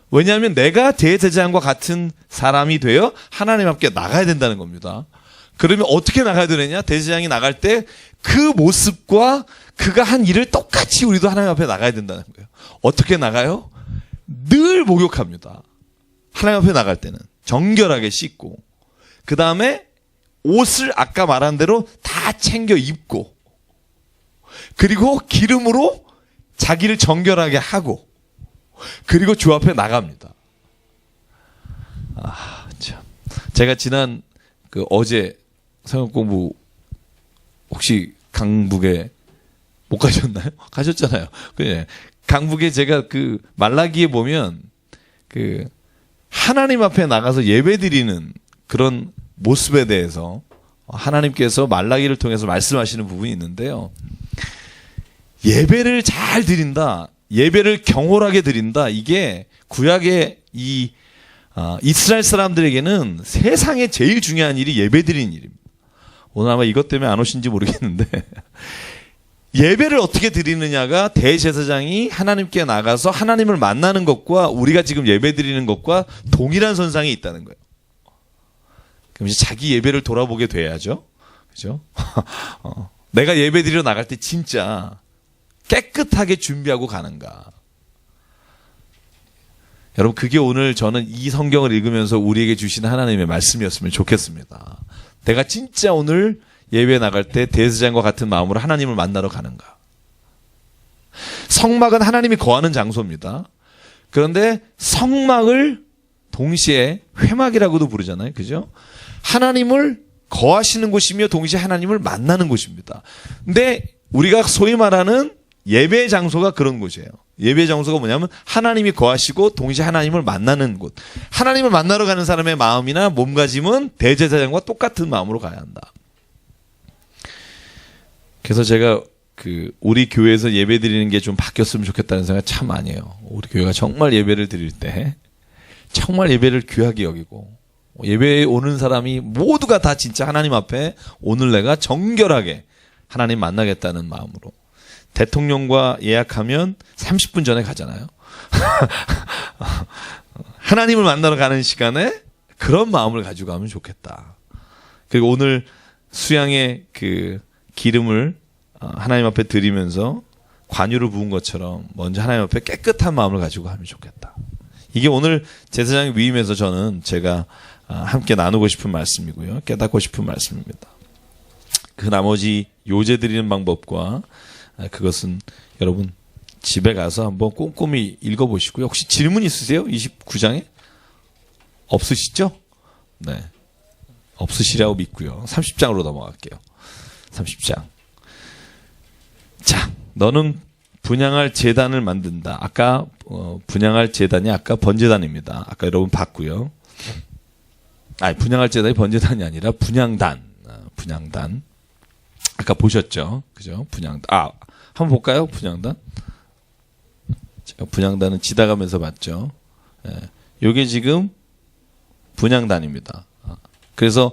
왜냐하면 내가 대제사장과 같은 사람이 되어 하나님 앞에 나가야 된다는 겁니다. 그러면 어떻게 나가야 되느냐? 대제사장이 나갈 때 그 모습과 그가 한 일을 똑같이 우리도 하나님 앞에 나가야 된다는 거예요. 어떻게 나가요? 늘 목욕합니다. 하나님 앞에 나갈 때는 정결하게 씻고, 그 다음에 옷을 아까 말한 대로 다 챙겨 입고, 그리고 기름으로 자기를 정결하게 하고, 그리고 주 앞에 나갑니다. 참. 제가 지난 어제 성경 공부 혹시 강북에 못 가셨나요? 가셨잖아요. 그래. 강북에 제가 말라기에 보면 하나님 앞에 나가서 예배 드리는 그런 모습에 대해서 하나님께서 말라기를 통해서 말씀하시는 부분이 있는데요. 예배를 잘 드린다. 예배를 경홀하게 드린다. 이게 구약의 이스라엘 사람들에게는 세상에 제일 중요한 일이 예배 드리는 일입니다. 오늘 아마 이것 때문에 안 오신지 모르겠는데 예배를 어떻게 드리느냐가 대제사장이 하나님께 나가서 하나님을 만나는 것과 우리가 지금 예배 드리는 것과 동일한 선상에 있다는 거예요. 그럼 이제 자기 예배를 돌아보게 돼야죠. 그죠? 내가 예배 드리러 나갈 때 진짜 깨끗하게 준비하고 가는가. 여러분, 그게 오늘 저는 이 성경을 읽으면서 우리에게 주신 하나님의 말씀이었으면 좋겠습니다. 내가 진짜 오늘 예배에 나갈 때 대제사장과 같은 마음으로 하나님을 만나러 가는가. 성막은 하나님이 거하는 장소입니다. 그런데 성막을 동시에 회막이라고도 부르잖아요. 그죠? 하나님을 거하시는 곳이며 동시에 하나님을 만나는 곳입니다. 근데 우리가 소위 말하는 예배 장소가 그런 곳이에요. 예배 장소가 뭐냐면 하나님이 거하시고 동시에 하나님을 만나는 곳. 하나님을 만나러 가는 사람의 마음이나 몸가짐은 대제사장과 똑같은 마음으로 가야 한다. 그래서 제가 우리 교회에서 예배 드리는 게 좀 바뀌었으면 좋겠다는 생각 참 많이 해요. 우리 교회가 정말 예배를 드릴 때 정말 예배를 귀하게 여기고 예배에 오는 사람이 모두가 다 진짜 하나님 앞에 오늘 내가 정결하게 하나님 만나겠다는 마음으로. 대통령과 예약하면 30분 전에 가잖아요. 하나님을 만나러 가는 시간에 그런 마음을 가지고 가면 좋겠다. 그리고 오늘 수양의 기름을 하나님 앞에 드리면서 관유를 부은 것처럼 먼저 하나님 앞에 깨끗한 마음을 가지고 가면 좋겠다. 이게 오늘 제사장의 위임에서 제가 함께 나누고 싶은 말씀이고요. 깨닫고 싶은 말씀입니다. 그 나머지 요제 드리는 방법과 그것은 여러분 집에 가서 한번 꼼꼼히 읽어보시고요. 혹시 질문 있으세요? 29장에? 없으시죠? 네. 없으시라고 믿고요. 30장으로 넘어갈게요. 30장. 자, 너는 분향할 제단을 만든다. 아까 분양할 제단이 아까 번제단입니다. 아까 여러분 봤고요. 분양할 제단이 번제단이 아니라 분양단. 분양단. 아까 보셨죠? 그죠? 분양단. 한번 볼까요? 분양단. 제가 분양단은 지나가면서 봤죠. 요게 지금 분양단입니다. 그래서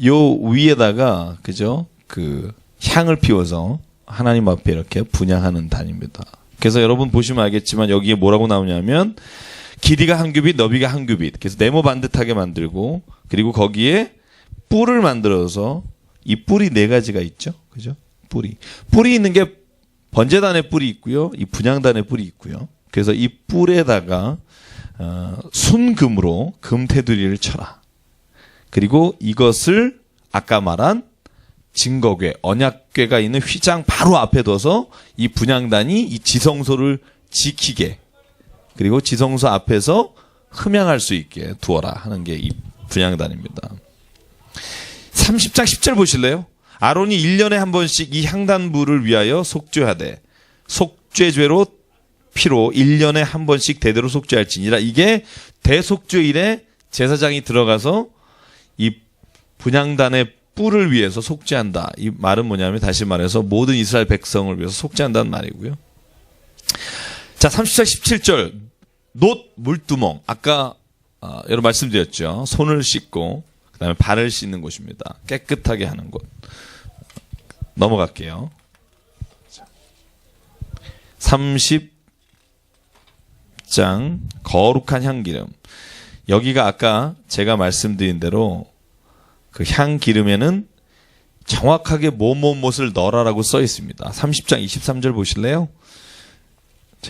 요 위에다가, 그죠? 그 향을 피워서 하나님 앞에 이렇게 분양하는 단입니다. 그래서 여러분 보시면 알겠지만 여기에 뭐라고 나오냐면 길이가 한 규빗, 너비가 한 규빗. 그래서 네모 반듯하게 만들고 그리고 거기에 뿔을 만들어서 이 뿔이 네 가지가 있죠. 그죠? 뿔이 있는 게 번제단의 뿔이 있고요. 이 분양단의 뿔이 있고요. 그래서 이 뿔에다가 순금으로 금 테두리를 쳐라. 그리고 이것을 아까 말한 증거궤, 언약궤가 있는 휘장 바로 앞에 둬서 이 분향단이 이 지성소를 지키게, 그리고 지성소 앞에서 흠향할 수 있게 두어라 하는 게 이 분향단입니다. 30장 10절 보실래요? 아론이 1년에 한 번씩 이 향단부를 위하여 속죄하되 속죄죄로 피로 1년에 한 번씩 대대로 속죄할지니라. 이게 대속죄일에 제사장이 들어가서 이 분향단의 뿔을 위해서 속죄한다. 이 말은 뭐냐면 다시 말해서 모든 이스라엘 백성을 위해서 속죄한다는 말이고요. 자, 30장 17절 놋 물두멍. 아까 여러분 말씀드렸죠. 손을 씻고 그다음에 발을 씻는 곳입니다. 깨끗하게 하는 곳. 넘어갈게요. 30장 거룩한 향기름. 여기가 아까 제가 말씀드린 대로 그 향기름에는 정확하게 뭐뭐뭇을 넣어라라고 써 있습니다. 30장 23절 보실래요?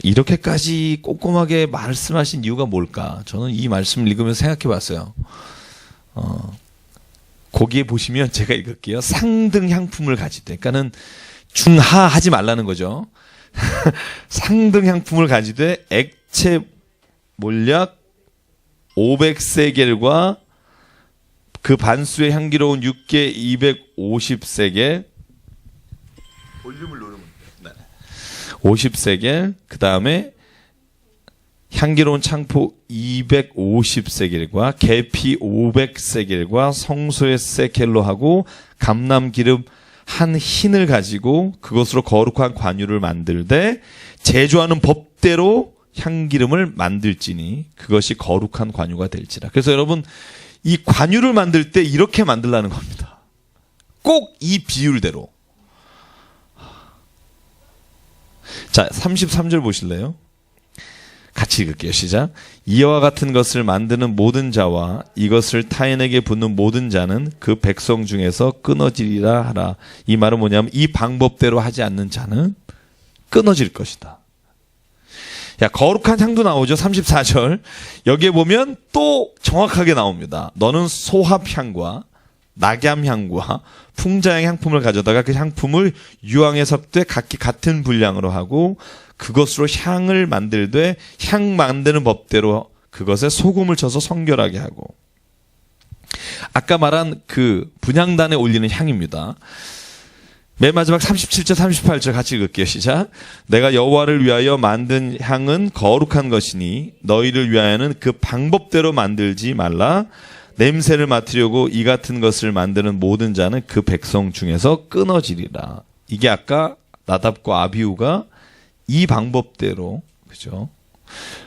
이렇게까지 꼼꼼하게 말씀하신 이유가 뭘까? 저는 이 말씀을 읽으면서 생각해 봤어요. 거기에 보시면 제가 읽을게요. 상등 향품을 가지되. 그러니까는 중하 하지 말라는 거죠. 상등 향품을 가지되 액체 몰약 500세겔과 그 반수의 향기로운 육개 250세겔, 볼륨을 누르면 50세겔, 그 다음에 향기로운 창포 250세겔과 계피 500세겔과 성소의 세켈로 하고 감람기름 한 흰을 가지고 그것으로 거룩한 관유를 만들되 제조하는 법대로 향기름을 만들지니 그것이 거룩한 관유가 될지라. 그래서 여러분 이 관유를 만들 때 이렇게 만들라는 겁니다. 꼭 이 비율대로. 자, 33절 보실래요? 같이 읽을게요. 시작. 이와 같은 것을 만드는 모든 자와 이것을 타인에게 붓는 모든 자는 그 백성 중에서 끊어지리라 하라. 이 말은 뭐냐면 이 방법대로 하지 않는 자는 끊어질 것이다. 야, 거룩한 향도 나오죠. 34절. 여기에 보면 또 정확하게 나옵니다. 너는 소합향과 낙얌향과 풍자향 향품을 가져다가 그 향품을 유황에 섞되 각기 같은 분량으로 하고 그것으로 향을 만들되 향 만드는 법대로 그것에 소금을 쳐서 성결하게 하고. 아까 말한 그 분향단에 올리는 향입니다. 맨 마지막 37절 38절 같이 읽을게요. 시작. 내가 여호와를 위하여 만든 향은 거룩한 것이니 너희를 위하여는 그 방법대로 만들지 말라. 냄새를 맡으려고 이 같은 것을 만드는 모든 자는 그 백성 중에서 끊어지리라. 이게 아까 나답과 아비후가 이 방법대로, 그죠?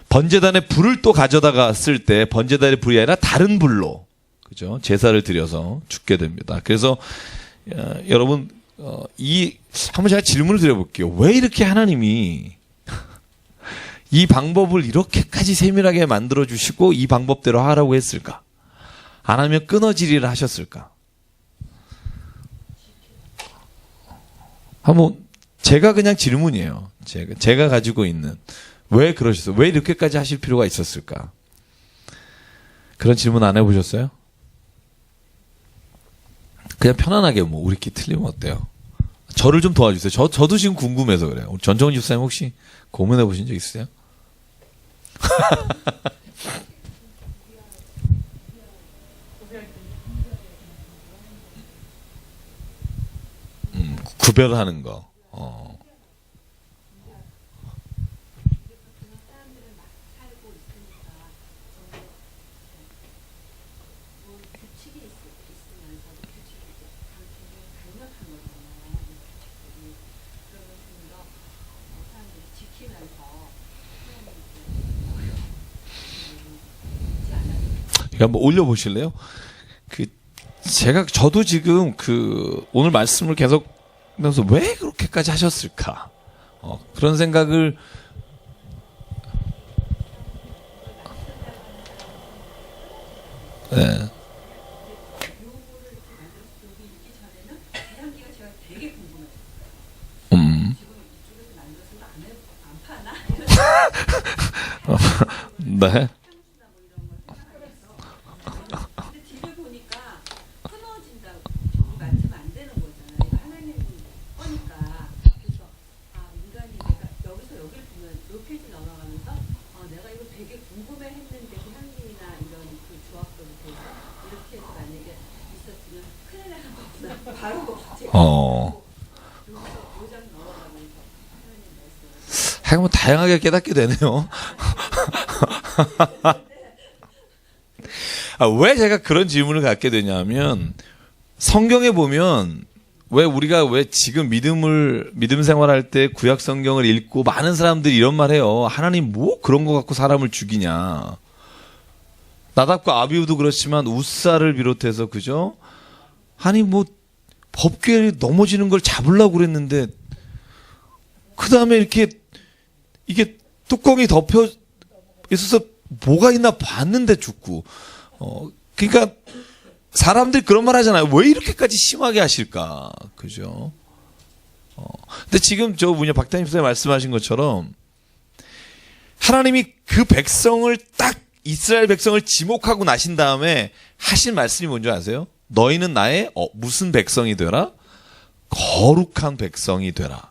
번제단에 불을 또 가져다가 쓸 때 번제단의 불이 아니라 다른 불로, 그죠? 제사를 드려서 죽게 됩니다. 그래서 여러분 한번 제가 질문을 드려볼게요. 왜 이렇게 하나님이 이 방법을 이렇게까지 세밀하게 만들어 주시고 이 방법대로 하라고 했을까? 안 하면 끊어지리라 하셨을까? 한번 제가 그냥 질문이에요. 제가 가지고 있는 왜 그러셨어요? 왜 이렇게까지 하실 필요가 있었을까? 그런 질문 안 해보셨어요? 그냥 편안하게 뭐 우리끼리 틀리면 어때요? 저를 좀 도와주세요. 저도 지금 궁금해서 그래요. 우리 전정훈 집사님 혹시 고민해 보신 적 있으세요? 구별하는 거. 한번 올려보실래요? 저도 지금 오늘 말씀을 계속 하면서 왜 그렇게까지 하셨을까? 그런 생각을, 네. 네. 뒤를 보니까 끊어진다고 맞으면 안 되는 거잖아요. 이거 하나님 거니까. 그래서 인간이 내가 여기서 여기를 보면 요 페이지 넘어가면서 내가 이거 되게 궁금해했는데 그 향기나 이런 그 조합도를 대해서 이렇게 해서 만약에 있었으면 큰일 나는 거구나. 바로 제가 여기서 요장 넘어가면서 하나님 말씀. 하여간 뭐 다양하게 깨닫게 되네요. 왜 제가 그런 질문을 갖게 되냐면, 성경에 보면, 왜 지금 믿음 생활할 때 구약 성경을 읽고 많은 사람들이 이런 말 해요. 하나님 뭐 그런 거 갖고 사람을 죽이냐. 나답과 아비후도 그렇지만 우사를 비롯해서, 그죠? 아니 뭐 법궤 넘어지는 걸 잡으려고 그랬는데, 그 다음에 이게 뚜껑이 덮여 있어서 뭐가 있나 봤는데 죽고. 그러니까 사람들이 그런 말 하잖아요. 왜 이렇게까지 심하게 하실까? 그죠? 근데 지금 박태님 선생님 말씀하신 것처럼 하나님이 그 백성을 딱 이스라엘 백성을 지목하고 나신 다음에 하신 말씀이 뭔지 아세요? 너희는 나의 무슨 백성이 되라? 거룩한 백성이 되라.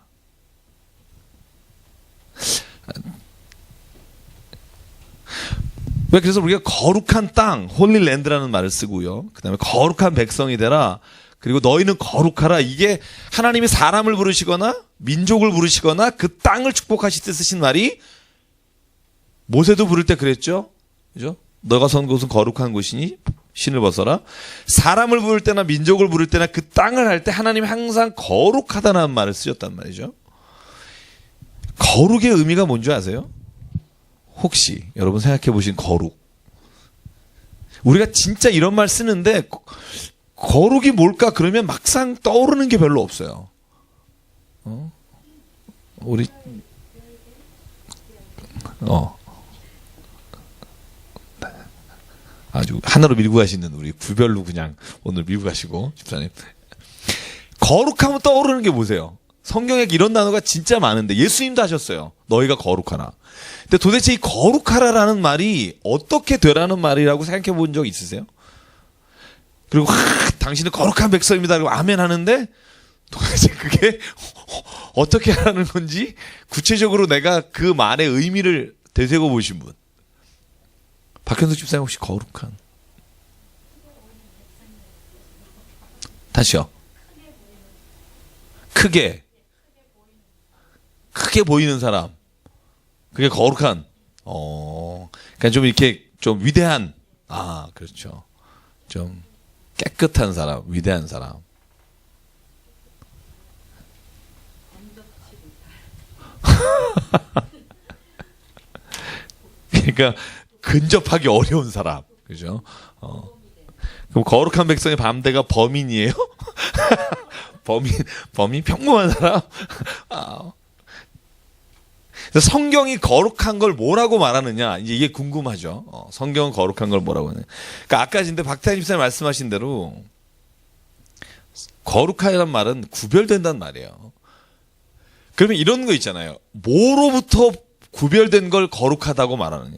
왜 그래서 우리가 거룩한 땅, 홀리랜드라는 말을 쓰고요. 그 다음에 거룩한 백성이 되라. 그리고 너희는 거룩하라. 이게 하나님이 사람을 부르시거나 민족을 부르시거나 그 땅을 축복하실 때 쓰신 말이 모세도 부를 때 그랬죠. 그죠? 너가 선 곳은 거룩한 곳이니 신을 벗어라. 사람을 부를 때나 민족을 부를 때나 그 땅을 할 때 하나님이 항상 거룩하다는 말을 쓰셨단 말이죠. 거룩의 의미가 뭔지 아세요? 혹시 여러분 생각해 보신 거룩. 우리가 진짜 이런 말 쓰는데 거룩이 뭘까 그러면 막상 떠오르는 게 별로 없어요. 우리 아주 하나로 밀고 가시는 우리 구별로 그냥 오늘 밀고 가시고 집사님. 거룩하면 떠오르는 게 뭐세요? 성경에 이런 단어가 진짜 많은데 예수님도 하셨어요. 너희가 거룩하라. 근데 도대체 이 거룩하라라는 말이 어떻게 되라는 말이라고 생각해 본 적 있으세요? 그리고 당신은 거룩한 백성입니다. 그리고 아멘 하는데 도대체 그게 어떻게 하라는 건지 구체적으로 내가 그 말의 의미를 되새겨 보신 분. 박현숙 집사님 혹시 거룩한? 다시요. 크게 보이는 사람. 그게 거룩한. 그러니까 좀 이렇게 좀 위대한. 그렇죠. 좀 깨끗한 사람, 위대한 사람. 그러니까 근접하기 어려운 사람. 그죠? 그럼 거룩한 백성의 밤대가 범인이에요? 범인 평범한 사람? 성경이 거룩한 걸 뭐라고 말하느냐, 이제 이게 궁금하죠. 성경은 거룩한 걸 뭐라고 하느냐. 그러니까 아까 근데 박태환 집사님 말씀하신 대로 거룩하다는 말은 구별된다는 말이에요. 그러면 이런 거 있잖아요. 뭐로부터 구별된 걸 거룩하다고 말하느냐.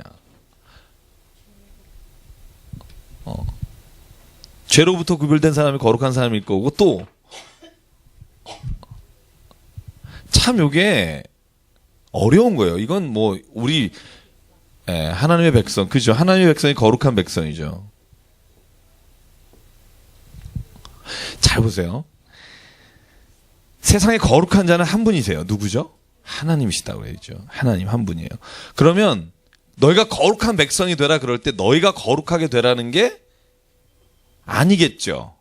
죄로부터 구별된 사람이 거룩한 사람일 거고, 또 참 요게 어려운 거예요. 이건 뭐 우리 하나님의 백성, 그죠? 하나님의 백성이 거룩한 백성이죠. 잘 보세요. 세상에 거룩한 자는 한 분이세요. 누구죠? 하나님이시다고 그랬죠. 하나님 한 분이에요. 그러면 너희가 거룩한 백성이 되라 그럴 때 너희가 거룩하게 되라는 게 아니겠죠.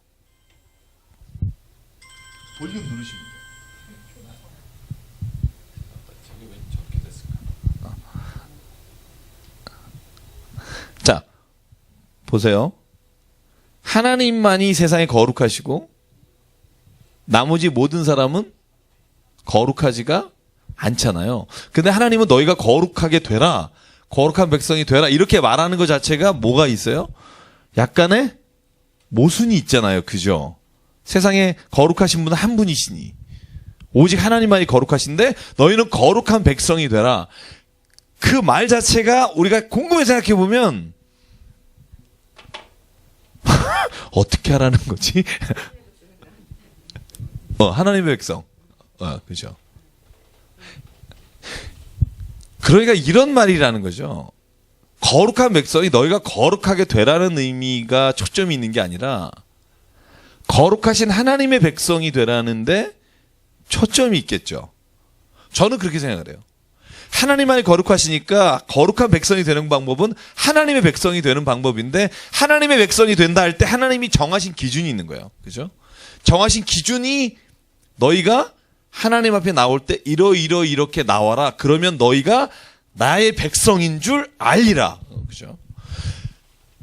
볼륨 누르시면 돼요. 자, 보세요. 하나님만이 세상에 거룩하시고 나머지 모든 사람은 거룩하지가 않잖아요. 근데 하나님은 너희가 거룩하게 되라, 거룩한 백성이 되라 이렇게 말하는 것 자체가 뭐가 있어요? 약간의 모순이 있잖아요. 그죠? 세상에 거룩하신 분은 한 분이시니 오직 하나님만이 거룩하신데 너희는 거룩한 백성이 되라. 그 말 자체가 우리가 곰곰이 생각해 보면 어떻게 하라는 거지? 하나님의 백성. 그죠? 그러니까 이런 말이라는 거죠. 거룩한 백성이 너희가 거룩하게 되라는 의미가 초점이 있는 게 아니라 거룩하신 하나님의 백성이 되라는데 초점이 있겠죠. 저는 그렇게 생각을 해요. 하나님만이 거룩하시니까 거룩한 백성이 되는 방법은 하나님의 백성이 되는 방법인데 하나님의 백성이 된다 할 때 하나님이 정하신 기준이 있는 거예요. 그죠? 정하신 기준이 너희가 하나님 앞에 나올 때 이렇게 나와라. 그러면 너희가 나의 백성인 줄 알리라. 그죠?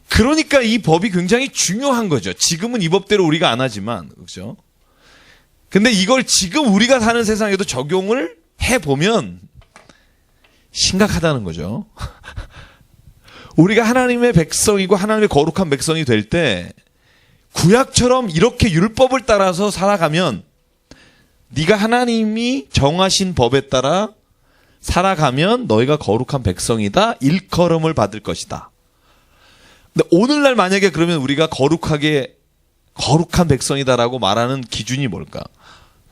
그러니까 이 법이 굉장히 중요한 거죠. 지금은 이 법대로 우리가 안 하지만. 그죠? 근데 이걸 지금 우리가 사는 세상에도 적용을 해보면 심각하다는 거죠. 우리가 하나님의 백성이고 하나님의 거룩한 백성이 될 때 구약처럼 이렇게 율법을 따라서 살아가면 네가 하나님이 정하신 법에 따라 살아가면 너희가 거룩한 백성이다. 일컬음을 받을 것이다. 근데 오늘날 만약에 그러면 우리가 거룩한 백성이다라고 말하는 기준이 뭘까?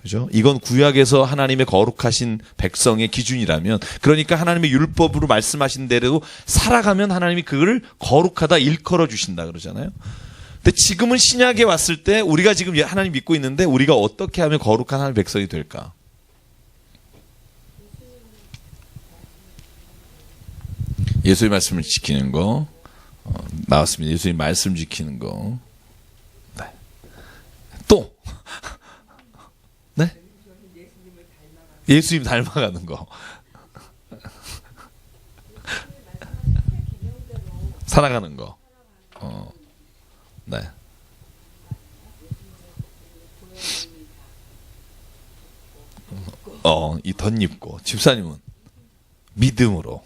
그죠? 이건 구약에서 하나님의 거룩하신 백성의 기준이라면, 그러니까 하나님의 율법으로 말씀하신 대로 살아가면 하나님이 그걸 거룩하다 일컬어 주신다 그러잖아요. 근데 지금은 신약에 왔을 때 우리가 지금 하나님 믿고 있는데 우리가 어떻게 하면 거룩한 하나님의 백성이 될까? 예수의 말씀을 지키는 거 나왔습니다. 예수의 말씀 지키는 거. 네. 또 네? 예수님 닮아가는 거. 살아가는 거. 네. 이 덧입고. 집사님은 믿음으로.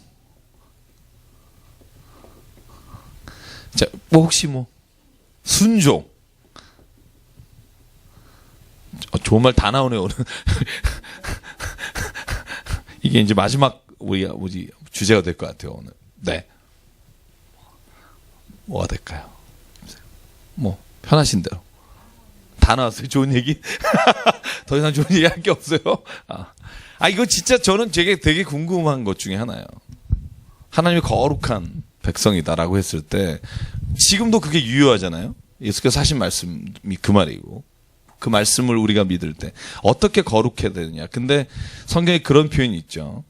자, 뭐 혹시 순종. 좋은 말 다 나오네요, 오늘. 이게 이제 마지막 우리가 주제가 될 것 같아요, 오늘. 네. 뭐가 될까요? 편하신 대로. 다 나왔어요, 좋은 얘기? 더 이상 좋은 얘기 할 게 없어요? 이거 진짜 저는 되게 궁금한 것 중에 하나예요. 하나님이 거룩한 백성이다라고 했을 때, 지금도 그게 유효하잖아요? 예수께서 하신 말씀이 그 말이고. 그 말씀을 우리가 믿을 때 어떻게 거룩해야 되느냐. 근데 성경에 그런 표현이 있죠.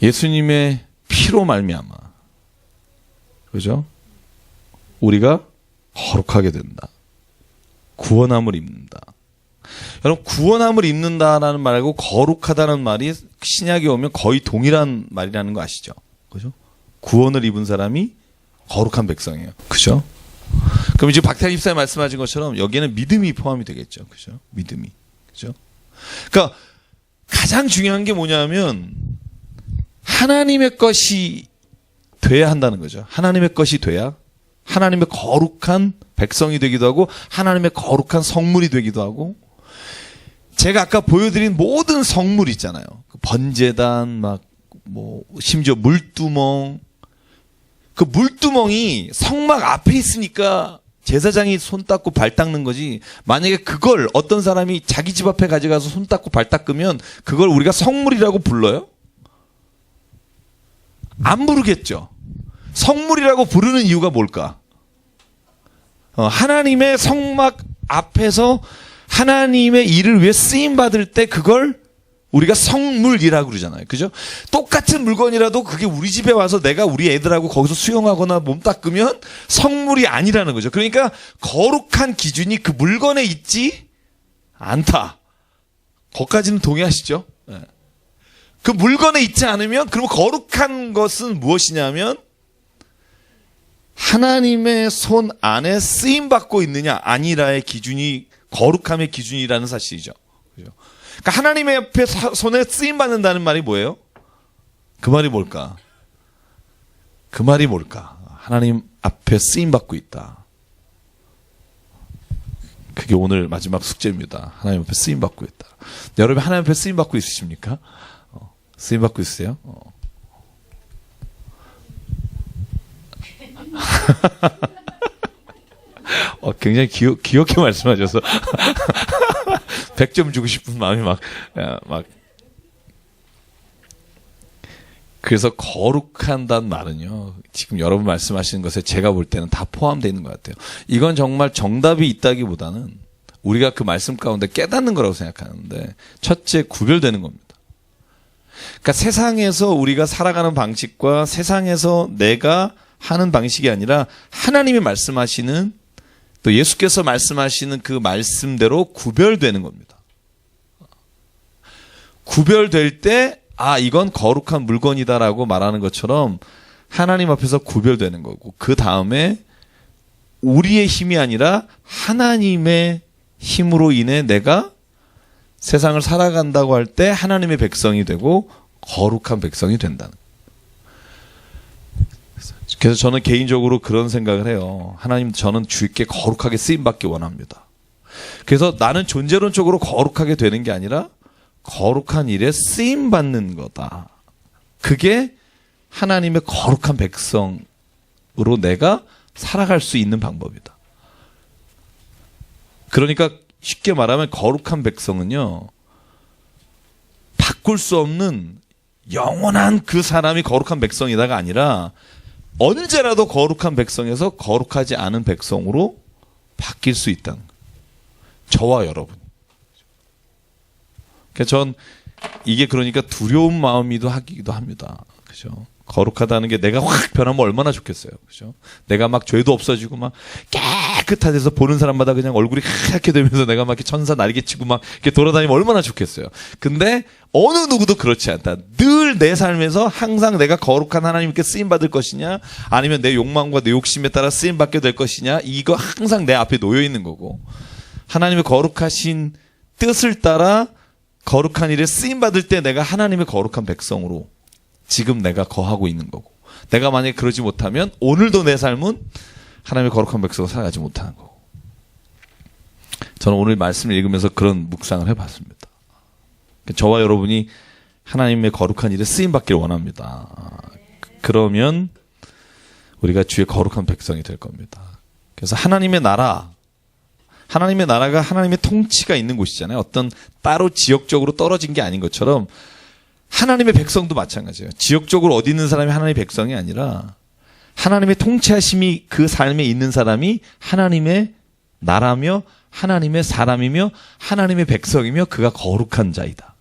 예수님의 피로 말미암아, 그죠? 우리가 거룩하게 된다. 구원함을 입는다. 여러분, 구원함을 입는다라는 말하고 거룩하다는 말이 신약에 오면 거의 동일한 말이라는 거 아시죠? 그죠? 구원을 입은 사람이 거룩한 백성이에요. 그죠? 그럼 이제 박태환 집사님 말씀하신 것처럼 여기에는 믿음이 포함이 되겠죠. 그죠? 믿음이. 그죠? 그러니까 가장 중요한 게 뭐냐면 하나님의 것이 돼야 한다는 거죠. 하나님의 것이 돼야 하나님의 거룩한 백성이 되기도 하고 하나님의 거룩한 성물이 되기도 하고, 제가 아까 보여드린 모든 성물 있잖아요. 번제단, 심지어 물두멍. 그 물두멍이 성막 앞에 있으니까 제사장이 손 닦고 발 닦는 거지, 만약에 그걸 어떤 사람이 자기 집 앞에 가져가서 손 닦고 발 닦으면 그걸 우리가 성물이라고 불러요? 안 부르겠죠. 성물이라고 부르는 이유가 뭘까? 하나님의 성막 앞에서 하나님의 일을 위해 쓰임 받을 때 그걸 우리가 성물이라고 그러잖아요. 그죠? 똑같은 물건이라도 그게 우리 집에 와서 내가 우리 애들하고 거기서 수영하거나 몸 닦으면 성물이 아니라는 거죠. 그러니까 거룩한 기준이 그 물건에 있지 않다. 거기까지는 동의하시죠? 네. 그 물건에 있지 않으면, 그러면 거룩한 것은 무엇이냐면 하나님의 손 안에 쓰임 받고 있느냐 아니라의 기준이 거룩함의 기준이라는 사실이죠. 그죠? 그러니까 하나님의 옆에 손에 쓰임 받는다는 말이 뭐예요? 그 말이 뭘까? 그 말이 뭘까? 하나님 앞에 쓰임 받고 있다. 그게 오늘 마지막 숙제입니다. 하나님 앞에 쓰임 받고 있다. 여러분 하나님 앞에 쓰임 받고 있으십니까? 쓰임 받고 있으세요? 굉장히 귀엽게 말씀하셔서 100점 주고 싶은 마음이 막 그래서 거룩한다는 말은요, 지금 여러분 말씀하시는 것에 제가 볼 때는 다 포함되어 있는 것 같아요. 이건 정말 정답이 있다기보다는 우리가 그 말씀 가운데 깨닫는 거라고 생각하는데, 첫째 구별되는 겁니다. 그러니까 세상에서 우리가 살아가는 방식과 세상에서 내가 하는 방식이 아니라 하나님이 말씀하시는, 또 예수께서 말씀하시는 그 말씀대로 구별되는 겁니다. 구별될 때 이건 거룩한 물건이다라고 말하는 것처럼 하나님 앞에서 구별되는 거고, 그 다음에 우리의 힘이 아니라 하나님의 힘으로 인해 내가 세상을 살아간다고 할 때 하나님의 백성이 되고 거룩한 백성이 된다는. 그래서 저는 개인적으로 그런 생각을 해요. 하나님, 저는 주께 거룩하게 쓰임받기 원합니다. 그래서 나는 존재론적으로 거룩하게 되는 게 아니라 거룩한 일에 쓰임받는 거다. 그게 하나님의 거룩한 백성으로 내가 살아갈 수 있는 방법이다. 그러니까 쉽게 말하면 거룩한 백성은요, 바꿀 수 없는 영원한 그 사람이 거룩한 백성이다가 아니라 언제라도 거룩한 백성에서 거룩하지 않은 백성으로 바뀔 수 있다는 거예요. 저와 여러분. 그러니까 전 이게 그러니까 두려운 마음이기도 하기도 합니다. 그죠? 거룩하다는 게 내가 확 변하면 얼마나 좋겠어요. 그죠? 내가 막 죄도 없어지고 막 깨끗하돼서 보는 사람마다 그냥 얼굴이 하얗게 되면서 내가 막 이렇게 천사 날개치고 막 이렇게 돌아다니면 얼마나 좋겠어요. 근데 어느 누구도 그렇지 않다. 늘 내 삶에서 항상 내가 거룩한 하나님께 쓰임 받을 것이냐, 아니면 내 욕망과 내 욕심에 따라 쓰임 받게 될 것이냐, 이거 항상 내 앞에 놓여 있는 거고, 하나님의 거룩하신 뜻을 따라 거룩한 일에 쓰임 받을 때 내가 하나님의 거룩한 백성으로 지금 내가 거하고 있는 거고, 내가 만약에 그러지 못하면 오늘도 내 삶은 하나님의 거룩한 백성으로 살아가지 못하는 거고. 저는 오늘 말씀을 읽으면서 그런 묵상을 해봤습니다. 저와 여러분이 하나님의 거룩한 일에 쓰임받기를 원합니다. 그러면 우리가 주의 거룩한 백성이 될 겁니다. 그래서 하나님의 나라가 하나님의 통치가 있는 곳이잖아요. 어떤 따로 지역적으로 떨어진 게 아닌 것처럼 하나님의 백성도 마찬가지예요. 지역적으로 어디 있는 사람이 하나님의 백성이 아니라 하나님의 통치하심이 그 삶에 있는 사람이 하나님의 나라며 하나님의 사람이며 하나님의 백성이며 그가 거룩한 자이다.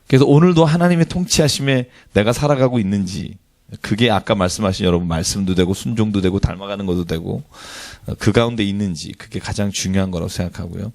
그래서 오늘도 하나님의 통치하심에 내가 살아가고 있는지, 그게 아까 말씀하신 여러분 말씀도 되고 순종도 되고 닮아가는 것도 되고 그 가운데 있는지, 그게 가장 중요한 거라고 생각하고요.